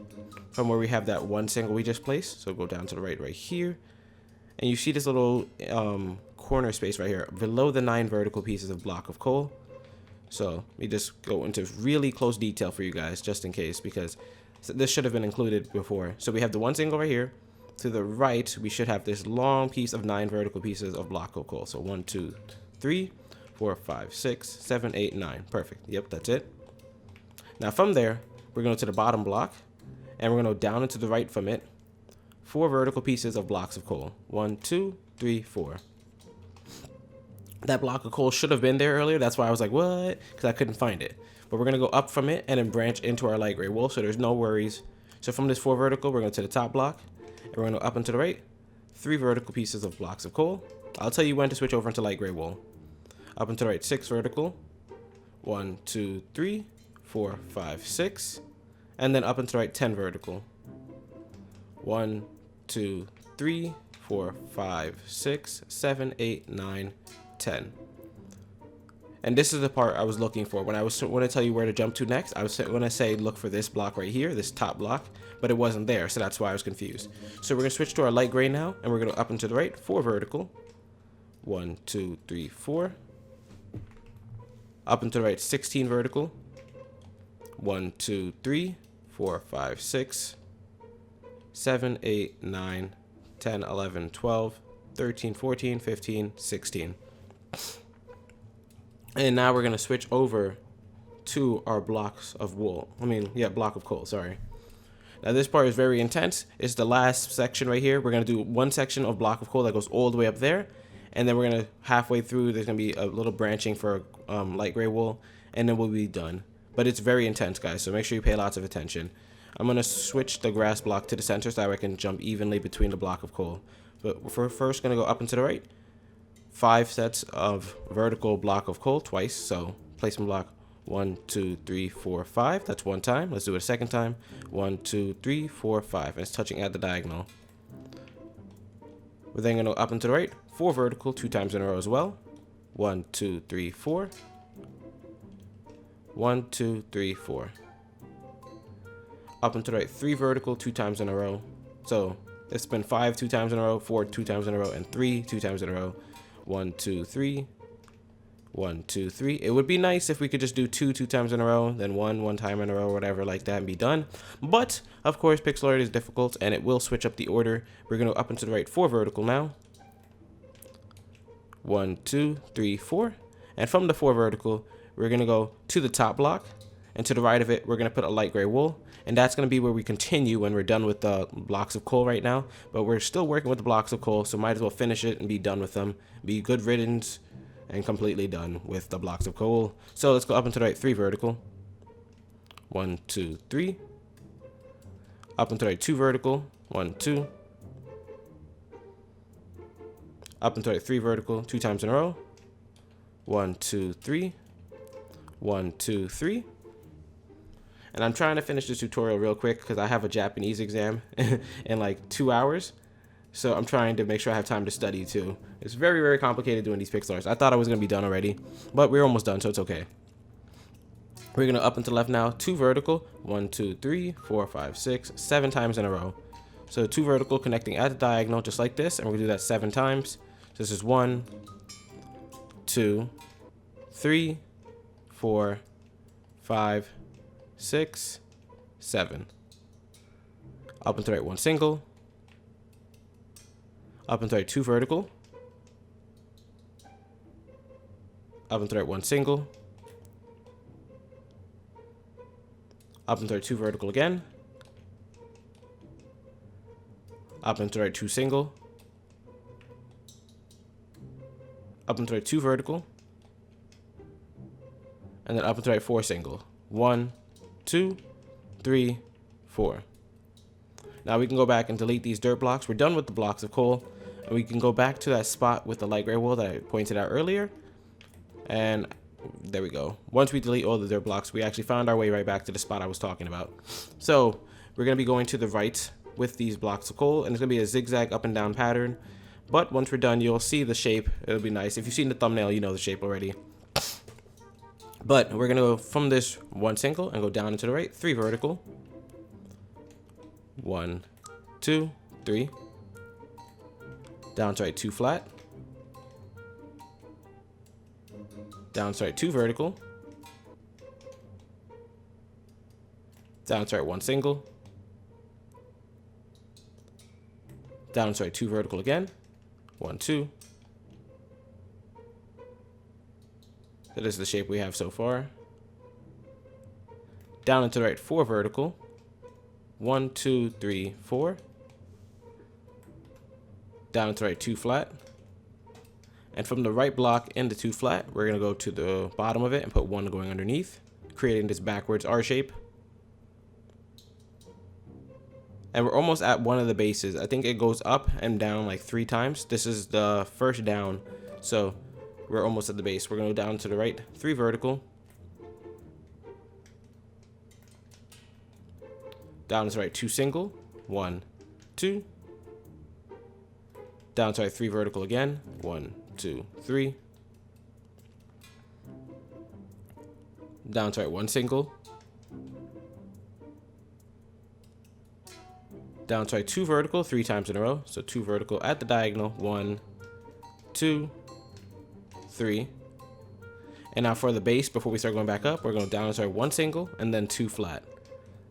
from where we have that one single we just placed. So go down to the right here, and you see this little corner space right here below the 9 vertical pieces of block of coal. So let me just go into really close detail for you guys, just in case, because this should have been included before. So we have the one single right here. To the right, we should have this long piece of 9 vertical pieces of block of coal. So 1, 2, 3, 4, 5, 6, 7, 8, 9. Perfect. Yep, that's it. Now from there, we're going to the bottom block, and we're going to go down and to the right from it. 4 vertical pieces of blocks of coal. 1, 2, 3, 4. That block of coal should have been there earlier. That's why I was like, what? Because I couldn't find it. But we're going to go up from it and then branch into our light gray wool, so there's no worries. So from this 4 vertical, we're going to the top block, and we're going to go up and to the right. 3 vertical pieces of blocks of coal. I'll tell you when to switch over into light gray wool. Up and to the right, 6 vertical. 1, 2, 3, 4, 5, 6. And then up and to the right, 10 vertical. 1, 2, 3, 4, 5, 6, 7, 8, 9, 10. And this is the part I was looking for. When I tell you where to jump to next, I was going to say look for this block right here, this top block, but it wasn't there, so that's why I was confused. So we're going to switch to our light gray now, and we're going to up and to the right, 4 vertical. 1, 2, 3, 4. Up and to the right, 16 vertical. 1, 2, 3, 4, 5, 6, 7, 8, 9, 10, 11, 12, 13, 14, 15, 16. And now we're going to switch over to our blocks of wool. Block of coal, sorry. Now this part is very intense. It's the last section right here. We're going to do one section of block of coal that goes all the way up there. And then we're going to halfway through, there's going to be a little branching for light gray wool. And then we'll be done. But it's very intense, guys, so make sure you pay lots of attention. I'm going to switch the grass block to the center so that I can jump evenly between the block of coal. But we're first going to go up and to the right. 5 sets of vertical block of coal twice. So placement block 1, 2, 3, 4, 5. That's one time. Let's do it a second time. 1, 2, 3, 4, 5. And it's touching at the diagonal. We're then going to go up and to the right. 4 vertical 2 times in a row as well. 1, 2, 3, 4. 1, 2, 3, 4. Up and to the right, 3 vertical 2 times in a row. So it's been 5 2 times in a row, 4 2 times in a row, and 3 2 times in a row. 1, 2, 3. 1, 2, 3. It would be nice if we could just do 2 times in a row, then 1 time in a row, whatever like that, and be done. But of course, pixel art is difficult, and it will switch up the order. We're gonna go up and to the right, 4 vertical now. 1, 2, 3, 4. And from the 4 vertical, we're going to go to the top block, and to the right of it, we're going to put a light gray wool, and that's going to be where we continue when we're done with the blocks of coal right now. But we're still working with the blocks of coal, so might as well finish it and be done with them. Be good riddance and completely done with the blocks of coal. So let's go up and to the right, 3 vertical. 1, 2, 3. Up and to the right, 2 vertical. 1, 2. Up and to the right, 3 vertical 2 times in a row. 1, 2, 3. 1, 2, 3. And I'm trying to finish this tutorial real quick because I have a Japanese exam in like 2 hours. So I'm trying to make sure I have time to study too. It's very, very complicated doing these pixel arts. I thought I was going to be done already, but we're almost done, so it's okay. We're going to up and to the left now, 2 vertical, 1, 2, 3, 4, 5, 6, 7 times in a row. So 2 vertical connecting at the diagonal just like this, and we're going to do that 7 times. So this is 1, 2, 3, 4, 5, 6, 7. Up and to the right 1 single. Up and to the right 2 vertical. Up and to the right 1 single. Up and to the right 2 vertical again. Up and to the right 2 single. Up and to the right 2 vertical. And then up and to the right 4 single. 1, 2, 3, 4. Now we can go back and delete these dirt blocks. We're done with the blocks of coal. And we can go back to that spot with the light gray wool that I pointed out earlier. And there we go. Once we delete all the dirt blocks, we actually found our way right back to the spot I was talking about. So we're going to be going to the right with these blocks of coal. And it's going to be a zigzag up and down pattern. But once we're done, you'll see the shape. It'll be nice. If you've seen the thumbnail, you know the shape already. But we're going to go from this 1 single and go down and to the right. 3 vertical. 1, 2, 3. Down to right 2 flat. Down to right 2 vertical. Down to right 1 single. Down to right 2 vertical again. 1, 2. So this is the shape we have so far. Down and to the right 4 vertical. 1, 2, 3, 4. Down and to the right 2 flat. And from the right block into 2 flat, we're going to go to the bottom of it and put 1 going underneath, creating this backwards R shape. And we're almost at one of the bases. I think it goes up and down like 3 times. This is the first down. So we're almost at the base. We're going to go down to the right 3 vertical. Down to the right 2 single. 1, 2. Down to right 3 vertical again. 1, 2, 3. Down to right 1 single. Down to right 2 vertical 3 times in a row. So 2 vertical at the diagonal. 1, 2, 3. And now for the base, before we start going back up, we're going down to right 1 single and then 2 flat.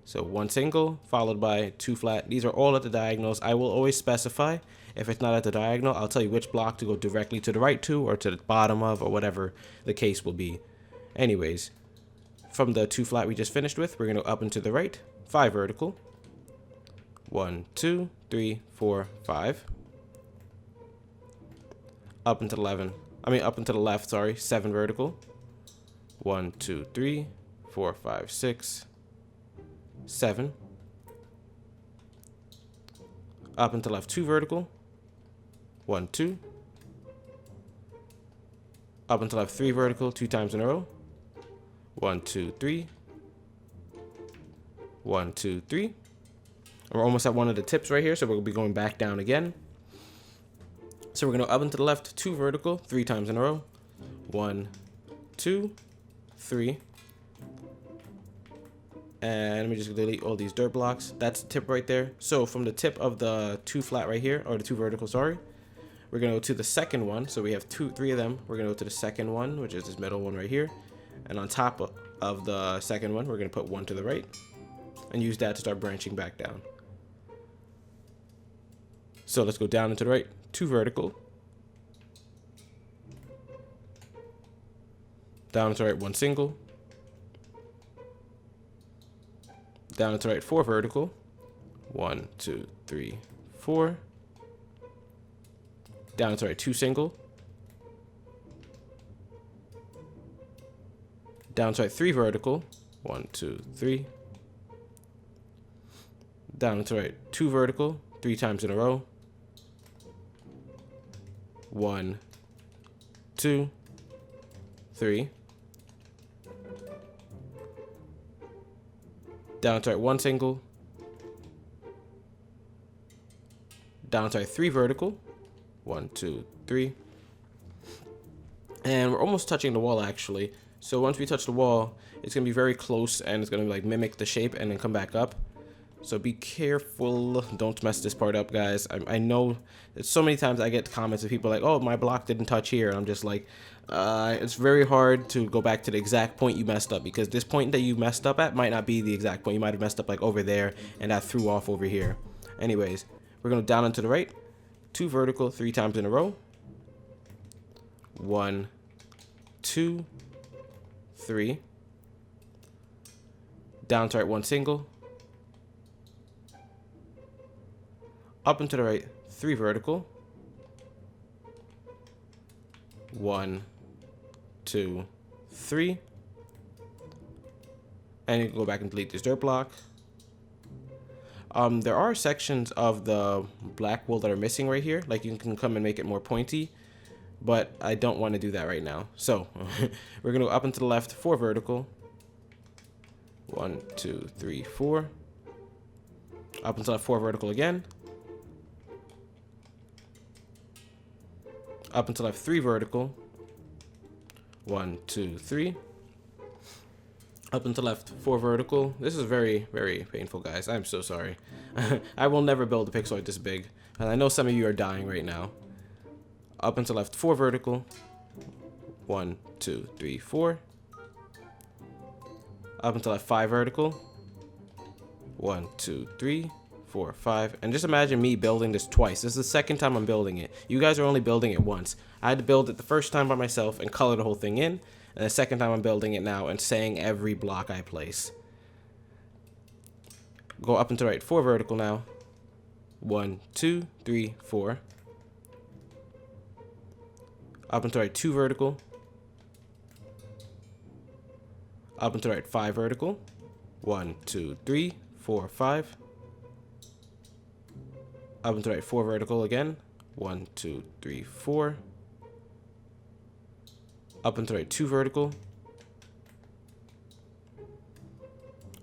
So 1 single followed by 2 flat. These are all at the diagonals. I will always specify if it's not at the diagonal. I'll tell you which block to go directly to the right to or to the bottom of or whatever the case will be. Anyways, from the 2 flat we just finished with, we're going to go up and to the right 5 vertical. 1, 2, 3, 4, 5. Up into the up into the left, sorry, 7 vertical. 1, 2, 3, 4, 5, 6. 7. Up into left 2 vertical. 1, 2. Up into left 3 vertical 2 times in a row. 1, 2, 3. 1, 2, 3. And we're almost at one of the tips right here, so we'll be going back down again. So we're going to up into the left 2 vertical 3 times in a row. 1, 2, 3. And let me just delete all these dirt blocks. That's the tip right there. So from the tip of the 2 flat right here, or the 2 vertical, sorry, we're going to go to the second one. So we have 3 of them. We're going to go to the second one, which is this middle one right here. And on top of the second one, we're going to put 1 to the right and use that to start branching back down. So let's go down and to the right, 2 vertical. Down and to the right, 1 single. Down and to the right 4 vertical. 1, 2, 3, 4. Down and to the right 2 single. Down to right 3 vertical. 1, 2, 3. Down and to right 2 vertical 3 times in a row. 1, 2, 3. Down to right 1 single. Down to right 3 vertical. 1, 2, 3. And we're almost touching the wall actually. So once we touch the wall, it's gonna be very close and it's gonna like mimic the shape and then come back up. So be careful. Don't mess this part up, guys. I know so many times I get comments of people like, oh, my block didn't touch here. And I'm just like, it's very hard to go back to the exact point you messed up, because this point that you messed up at might not be the exact point. You might have messed up like over there, and that threw off over here. Anyways, we're going to down and to the right. 2 vertical 3 times in a row. 1, 2, 3. Down to right 1 single. Up and to the right 3 vertical. 1, 2, 3. And you can go back and delete this dirt block. There are sections of the black wool that are missing right here. Like, you can come and make it more pointy, but I don't want to do that right now. So we're going to go up and to the left 4 vertical. 1, 2, 3, 4. Up and to the left 4 vertical again. Up and to the left 3 vertical. 1, 2, 3. Up and to the left 4 vertical. This is very, very painful, guys. I'm so sorry. I will never build a pixeloid this big, and I know some of you are dying right now. Up and to the left 4 vertical. 1, 2, 3, 4. Up until left 5 vertical. 1, 2, 3, 4, 5. And just imagine me building this twice. This is the second time I'm building it. You guys are only building it once. I had to build it the first time by myself and color the whole thing in. And the second time I'm building it now and saying every block I place. Go up and to the right 4 vertical now. 1, 2, 3, 4. Up and to the right 2 vertical. Up and to the right 5 vertical. 1, 2, 3, 4, 5. Up and to the right 4 vertical again. 1, 2, 3, 4. Up and to the right 2 vertical.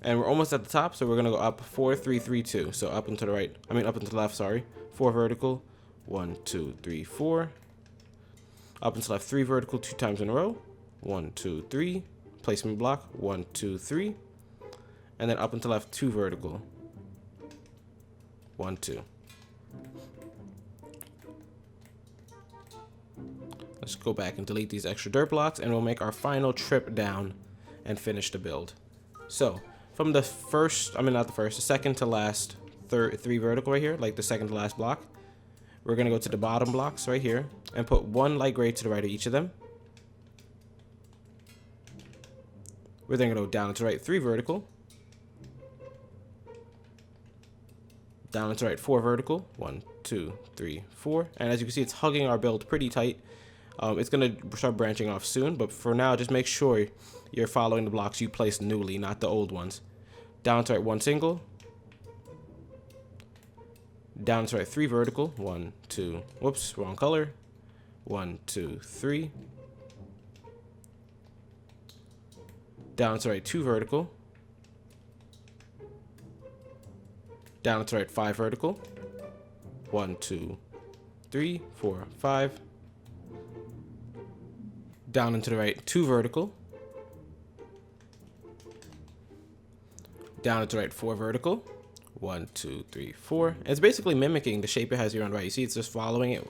And we're almost at the top, so we're gonna go up 4, 3, 3, 2. So up and to the right, up and to the left, sorry. 4 vertical. 1, 2, 3, 4. Up and to the left 3 vertical 2 times in a row. 1, 2, 3. Placement block. 1, 2, 3. And then up and to the left 2 vertical. 1, 2. Let's go back and delete these extra dirt blocks, and we'll make our final trip down and finish the build. So from the first, not the first, the second to last 3 vertical right here, like the second to last block, we're gonna go to the bottom blocks right here and put 1 light gray to the right of each of them. We're then gonna go down and to the right 3 vertical. Down and to the right 4 vertical. 1, 2, 3, 4. And as you can see, it's hugging our build pretty tight. It's gonna start branching off soon, but for now, just make sure you're following the blocks you placed newly, not the old ones. Down to right 1 single. Down to right 3 vertical. 1, 2, whoops, wrong color. 1, 2, 3. Down to right 2 vertical. Down to right 5 vertical. 1, 2, 3, 4, 5. Down and to the right 2 vertical. Down and to the right 4 vertical. 1, 2, 3, 4. And it's basically mimicking the shape it has here on right. You see, it's just following it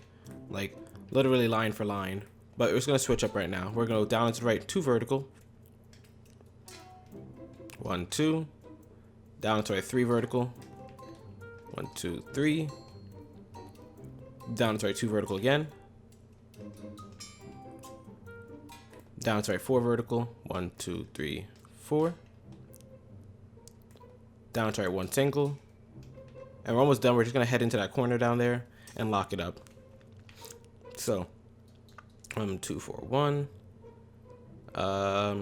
like literally line for line. But it's gonna switch up right now. We're gonna go down and to the right 2 vertical. 1, 2. Down and to the right 3 vertical. 1, 2, 3. Down and to the right 2 vertical again. Down to right 4 vertical. 1, 2, 3, 4. Down to right 1 single. And we're almost done. We're just gonna head into that corner down there and lock it up. So 2, 4, 1. I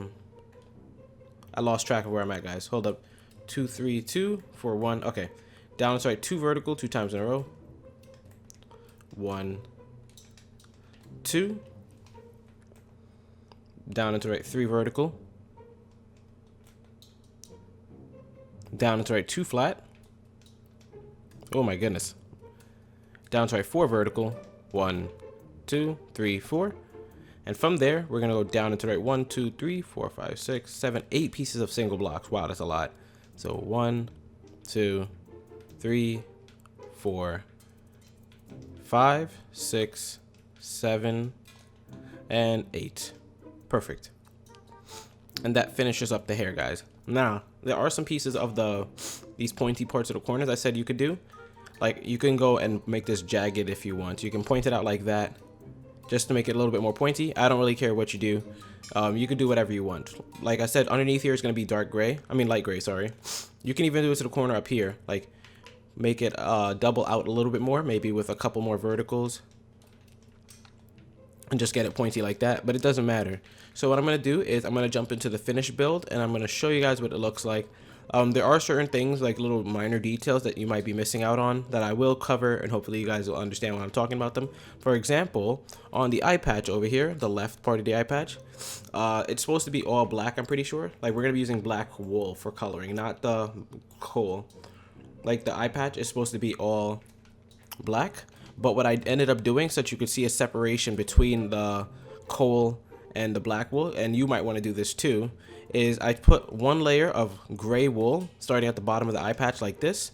lost track of where I'm at, guys. Hold up. 2, 3, 2, 4, 1. Okay. Down to right 2 vertical 2 times in a row. 1, 2. Down into right 3 vertical. Down into right 2 flat. Oh my goodness. Down to right 4 vertical. 1, 2, 3, 4. And from there, we're gonna go down into right 1, 2, 3, 4, 5, 6, 7, 8 pieces of single blocks. Wow, that's a lot. So 1, 2, 3, 4, 5, 6, 7, and 8. Perfect. And that finishes up the hair, guys. Now, there are some pieces of these pointy parts of the corners I said you could do. Like, you can go and make this jagged if you want. You can point it out like that, just to make it a little bit more pointy. I don't really care what you do. You can do whatever you want. Like I said, underneath here is going to be dark gray. I mean light gray, sorry. You can even do it to the corner up here. Like, make it double out a little bit more, maybe with a couple more verticals. And just get it pointy like that, but it doesn't matter. So what I'm going to do is I'm going to jump into the finished build, and I'm going to show you guys what it looks like. There are certain things, like little minor details that you might be missing out on, that I will cover, and hopefully you guys will understand when I'm talking about them. For example, on the eye patch over here, the left part of the eye patch, it's supposed to be all black, I'm pretty sure. Like, we're going to be using black wool for coloring, not the coal. Like, the eye patch is supposed to be all black, but what I ended up doing, so that you could see a separation between the coal and the black wool, and you might want to do this too, is I put one layer of gray wool starting at the bottom of the eye patch like this,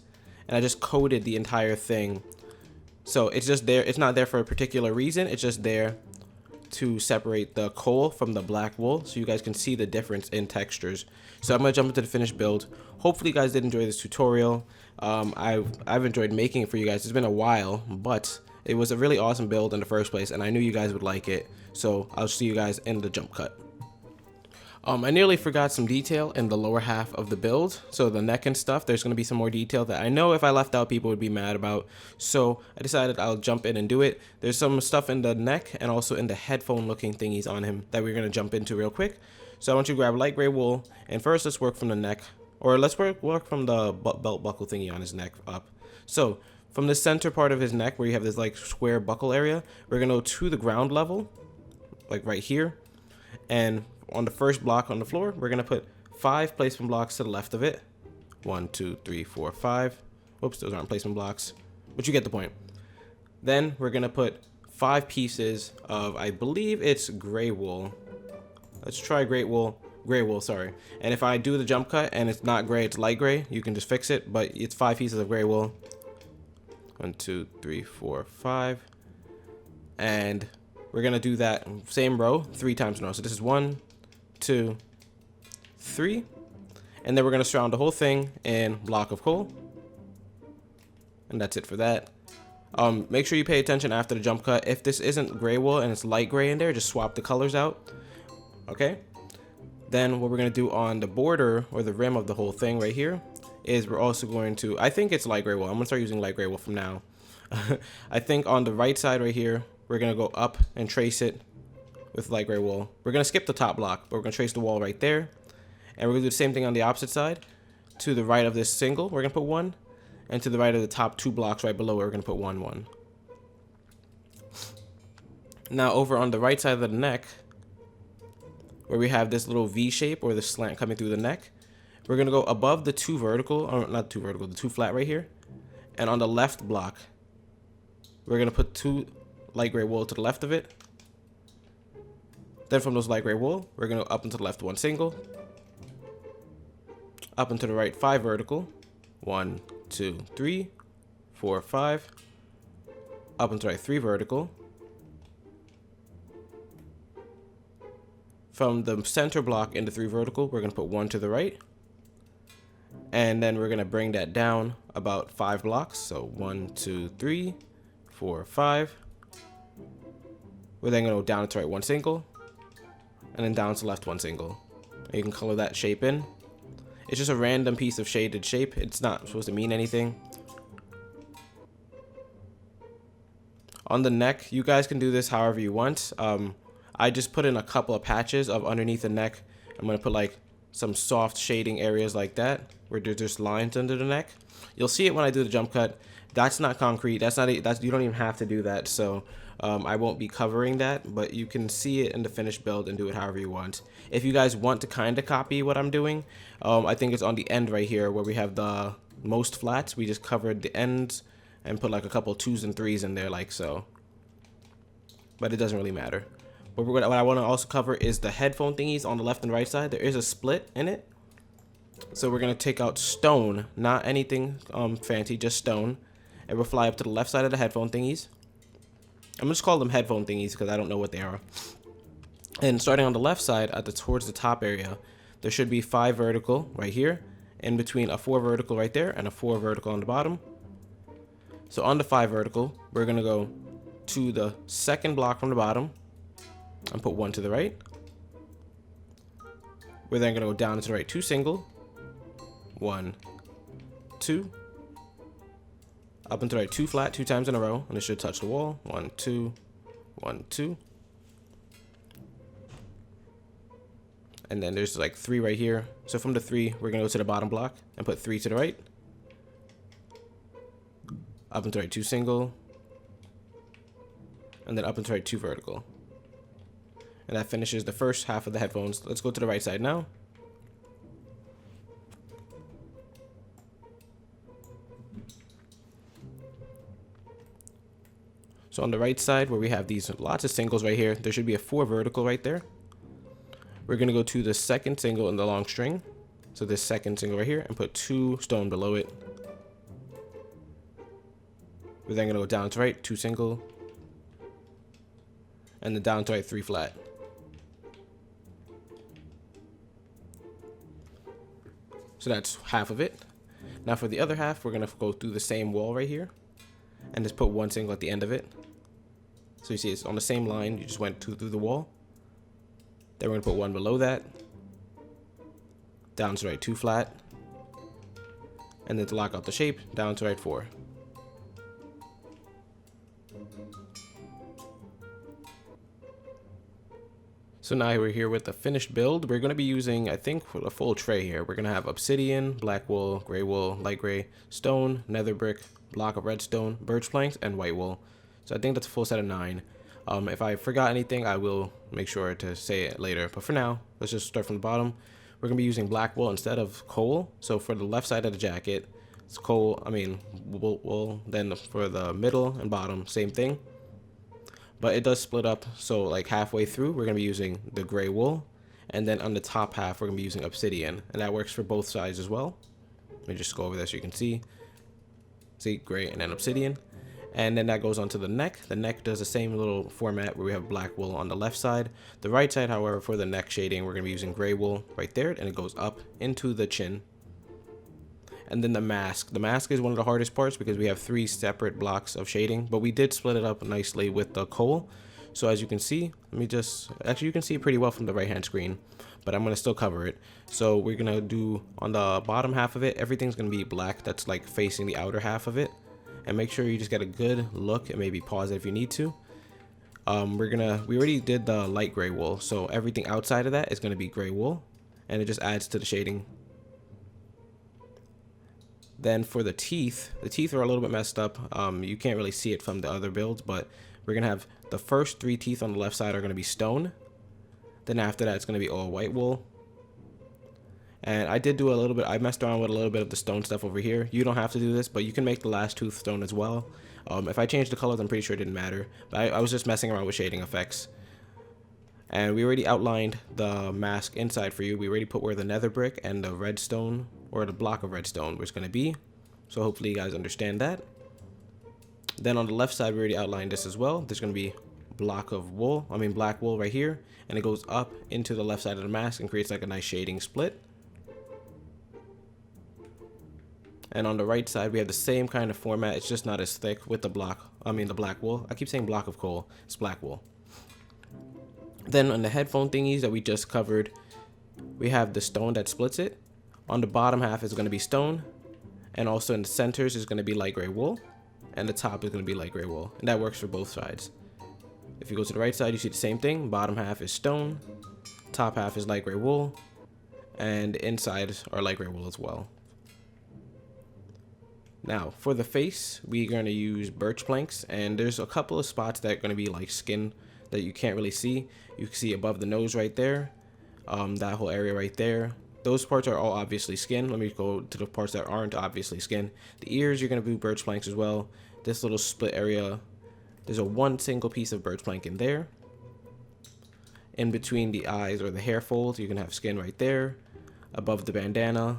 and I just coated the entire thing. So it's just there, it's not there for a particular reason, it's just there to separate the coal from the black wool, so you guys can see the difference in textures. So I'm gonna jump into the finished build. Hopefully you guys did enjoy this tutorial. I've enjoyed making it for you guys. It's been a while, but it was a really awesome build in the first place, and I knew you guys would like it. So I'll see you guys in the jump cut. I nearly forgot some detail in the lower half of the build. So the neck and stuff, there's going to be some more detail that I know if I left out, people would be mad about. So I decided I'll jump in and do it. There's some stuff in the neck and also in the headphone looking thingies on him that we're going to jump into real quick. So I want you to grab light gray wool, and first let's work from the neck, or let's work from the belt buckle thingy on his neck up. So from the center part of his neck where you have this like square buckle area, we're going to go to the ground level, like right here, and on the first block on the floor, we're going to put 5 placement blocks to the left of it. 1, 2, 3, 4, 5. Whoops, those aren't placement blocks, but you get the point. Then we're going to put 5 pieces of, I believe it's gray wool. Let's try gray wool, sorry. And if I do the jump cut and it's not gray, it's light gray, you can just fix it, but it's 5 pieces of gray wool. 1, 2, 3, 4, 5. And we're going to do that same row 3 times in a row. So this is 1, 2, 3, and then we're going to surround the whole thing in block of coal, and that's it for that. Make sure you pay attention after the jump cut. If this isn't gray wool and it's light gray in there, just swap the colors out. Okay, then what we're going to do on the border or the rim of the whole thing right here is we're also going to, I think it's light gray wool, I'm going to start using light gray wool from now. I think on the right side right here, we're going to go up and trace it with light gray wool. We're going to skip the top block, but we're going to trace the wall right there. And we're going to do the same thing on the opposite side. To the right of this single, we're going to put 1. And to the right of the top 2 blocks right below it, we're going to put 1, 1. Now over on the right side of the neck, where we have this little V shape or the slant coming through the neck, we're going to go above the 2 vertical, or not 2 vertical, the 2 flat right here. And on the left block, we're going to put 2 light gray wool to the left of it. Then from those light gray wool, we're going to up and to the left 1 single, up and to the right 5 vertical, 1, 2, 3, 4, 5, up and to the right 3 vertical. From the center block into 3 vertical, we're going to put 1 to the right, and then we're going to bring that down about 5 blocks. So 1, 2, 3, 4, 5. We're then going to go down to right 1 single, and then down to left 1 single. And you can color that shape in. It's just a random piece of shaded shape. It's not supposed to mean anything. On the neck, you guys can do this however you want. I just put in a couple of patches of underneath the neck. I'm going to put like some soft shading areas like that, where there's just lines under the neck. You'll see it when I do the jump cut. That's not concrete. You don't even have to do that. So I won't be covering that, but you can see it in the finished build and do it however you want. If you guys want to kind of copy what I'm doing, I think it's on the end right here where we have the most flats. We just covered the ends and put like a couple 2s and 3s in there like so. But it doesn't really matter. But what I want to also cover is the headphone thingies on the left and right side. There is a split in it. So we're gonna take out stone, not anything fancy, just stone. It will fly up to the left side of the headphone thingies. I'm just call them headphone thingies because I don't know what they are. And starting on the left side towards the top area, there should be 5 vertical right here, in between a 4 vertical right there and a 4 vertical on the bottom. So on the 5 vertical, we're gonna go to the second block from the bottom and put 1 to the right. We're then gonna go down to the right 2 single, 1, 2, up and to the right 2 flat 2 times in a row, and it should touch the wall. 1, 2, 1, 2. And then there's like 3 right here. So from the 3, we're gonna go to the bottom block and put 3 to the right. Up and to the right 2 single. And then up and to the right 2 vertical. And that finishes the first half of the headphones. Let's go to the right side now. So on the right side where we have these lots of singles right here, there should be a 4 vertical right there. We're going to go to the second single in the long string. So this second single right here and put 2 stone below it. We're then going to go down to right, 2 single. And then down to right, 3 flat. So that's half of it. Now for the other half, we're going to go through the same wall right here. And just put 1 single at the end of it. So you see it's on the same line, you just went through the wall. Then we're going to put 1 below that. Down to right 2 flat. And then to lock out the shape, down to right 4. So now we're here with the finished build. We're going to be using, I think, a full tray here. We're going to have obsidian, black wool, gray wool, light gray, stone, nether brick, block of redstone, birch planks, and white wool. So I think that's a full set of 9. If I forgot anything, I will make sure to say it later. But for now, let's just start from the bottom. We're going to be using black wool instead of coal. So for the left side of the jacket, it's wool. Then for the middle and bottom, same thing. But it does split up. So like halfway through, we're going to be using the gray wool. And then on the top half, we're going to be using obsidian. And that works for both sides as well. Let me just go over there so you can see. See, gray and then obsidian. And then that goes on to the neck. The neck does the same little format where we have black wool on the left side. The right side, however, for the neck shading, we're going to be using gray wool right there. And it goes up into the chin. And then the mask. The mask is one of the hardest parts because we have 3 separate blocks of shading. But we did split it up nicely with the coal. So as you can see, actually you can see it pretty well from the right hand screen. But I'm going to still cover it. So we're going to do on the bottom half of it, everything's going to be black. That's like facing the outer half of it. And make sure you just get a good look and maybe pause it if you need to. We already did the light gray wool, so everything outside of that is going to be gray wool, and it just adds to the shading. Then for the teeth are a little bit messed up. You can't really see it from the other builds, but we're going to have the first 3 teeth on the left side are going to be stone. Then after that, it's going to be all white wool. And I did do a little bit, I messed around with a little bit of the stone stuff over here. You don't have to do this, but you can make the last tooth stone as well. If I changed the colors, I'm pretty sure it didn't matter. But I was just messing around with shading effects. And we already outlined the mask inside for you. We already put where the nether brick and the redstone, or the block of redstone, was going to be. So hopefully you guys understand that. Then on the left side, we already outlined this as well. There's going to be black wool right here. And it goes up into the left side of the mask and creates like a nice shading split. And on the right side, we have the same kind of format. It's just not as thick with the black wool. I keep saying block of coal. It's black wool. Then on the headphone thingies that we just covered, we have the stone that splits it. On the bottom half is going to be stone. And also in the centers is going to be light gray wool. And the top is going to be light gray wool. And that works for both sides. If you go to the right side, you see the same thing. Bottom half is stone. Top half is light gray wool. And inside are light gray wool as well. Now, for the face, we're going to use birch planks, and there's a couple of spots that are going to be like skin that you can't really see. You can see above the nose right there, that whole area right there. Those parts are all obviously skin. Let me go to the parts that aren't obviously skin. The ears, you're going to do birch planks as well. This little split area, there's a 1 single piece of birch plank in there. In between the eyes or the hair folds, you can have skin right there. Above the bandana,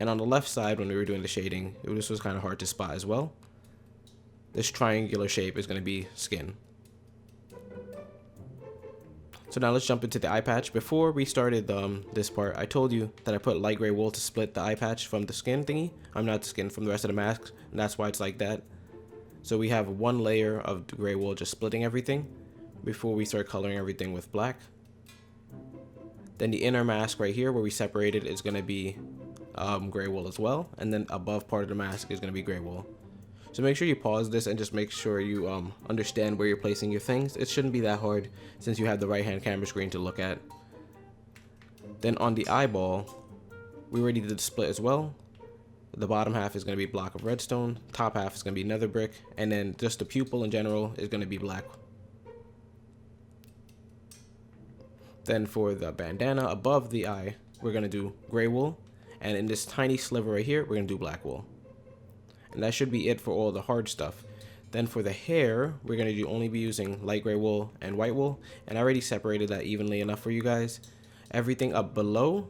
And on the left side, when we were doing the shading, this was kind of hard to spot as well. This triangular shape is going to be skin. So now let's jump into the eye patch. Before we started this part, I told you that I put light gray wool to split the eye patch from the skin thingy. I'm not the skin, from the rest of the mask, and that's why it's like that. So we have one layer of the gray wool just splitting everything before we start coloring everything with black. Then the inner mask right here where we separated is going to be gray wool as well, and then above part of the mask is going to be gray wool. So make sure you pause this and just make sure you understand where you're placing your things. It shouldn't be that hard since you have the right hand camera screen to look at. Then on the eyeball, we already did the split as well. The bottom half is going to be block of redstone, top half is going to be nether brick, and then just the pupil in general is going to be black. Then for the bandana above the eye, we're going to do gray wool, and in this tiny sliver right here, we're going to do black wool. And that should be it for all the hard stuff. Then for the hair, we're going to only be using light gray wool and white wool, and I already separated that evenly enough for you guys. Everything up below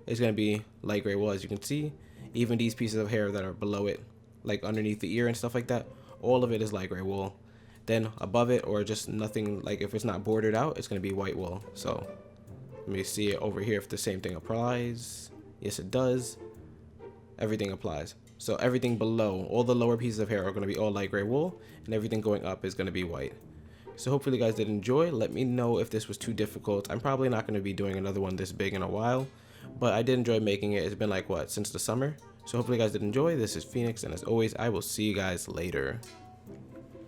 is going to be light gray wool, as you can see. Even these pieces of hair that are below it, like underneath the ear and stuff like that, all of it is light gray wool. Then above it, or just nothing, like if it's not bordered out, it's going to be white wool. So let me see it over here if the same thing applies. Yes, it does. Everything applies. So everything below, all the lower pieces of hair are going to be all light gray wool, and everything going up is going to be white. So hopefully you guys did enjoy. Let me know if this was too difficult. I'm probably not going to be doing another one this big in a while, but I did enjoy making it. It's been like, what, since the summer? So hopefully you guys did enjoy. This is Phoenix, and as always, I will see you guys later.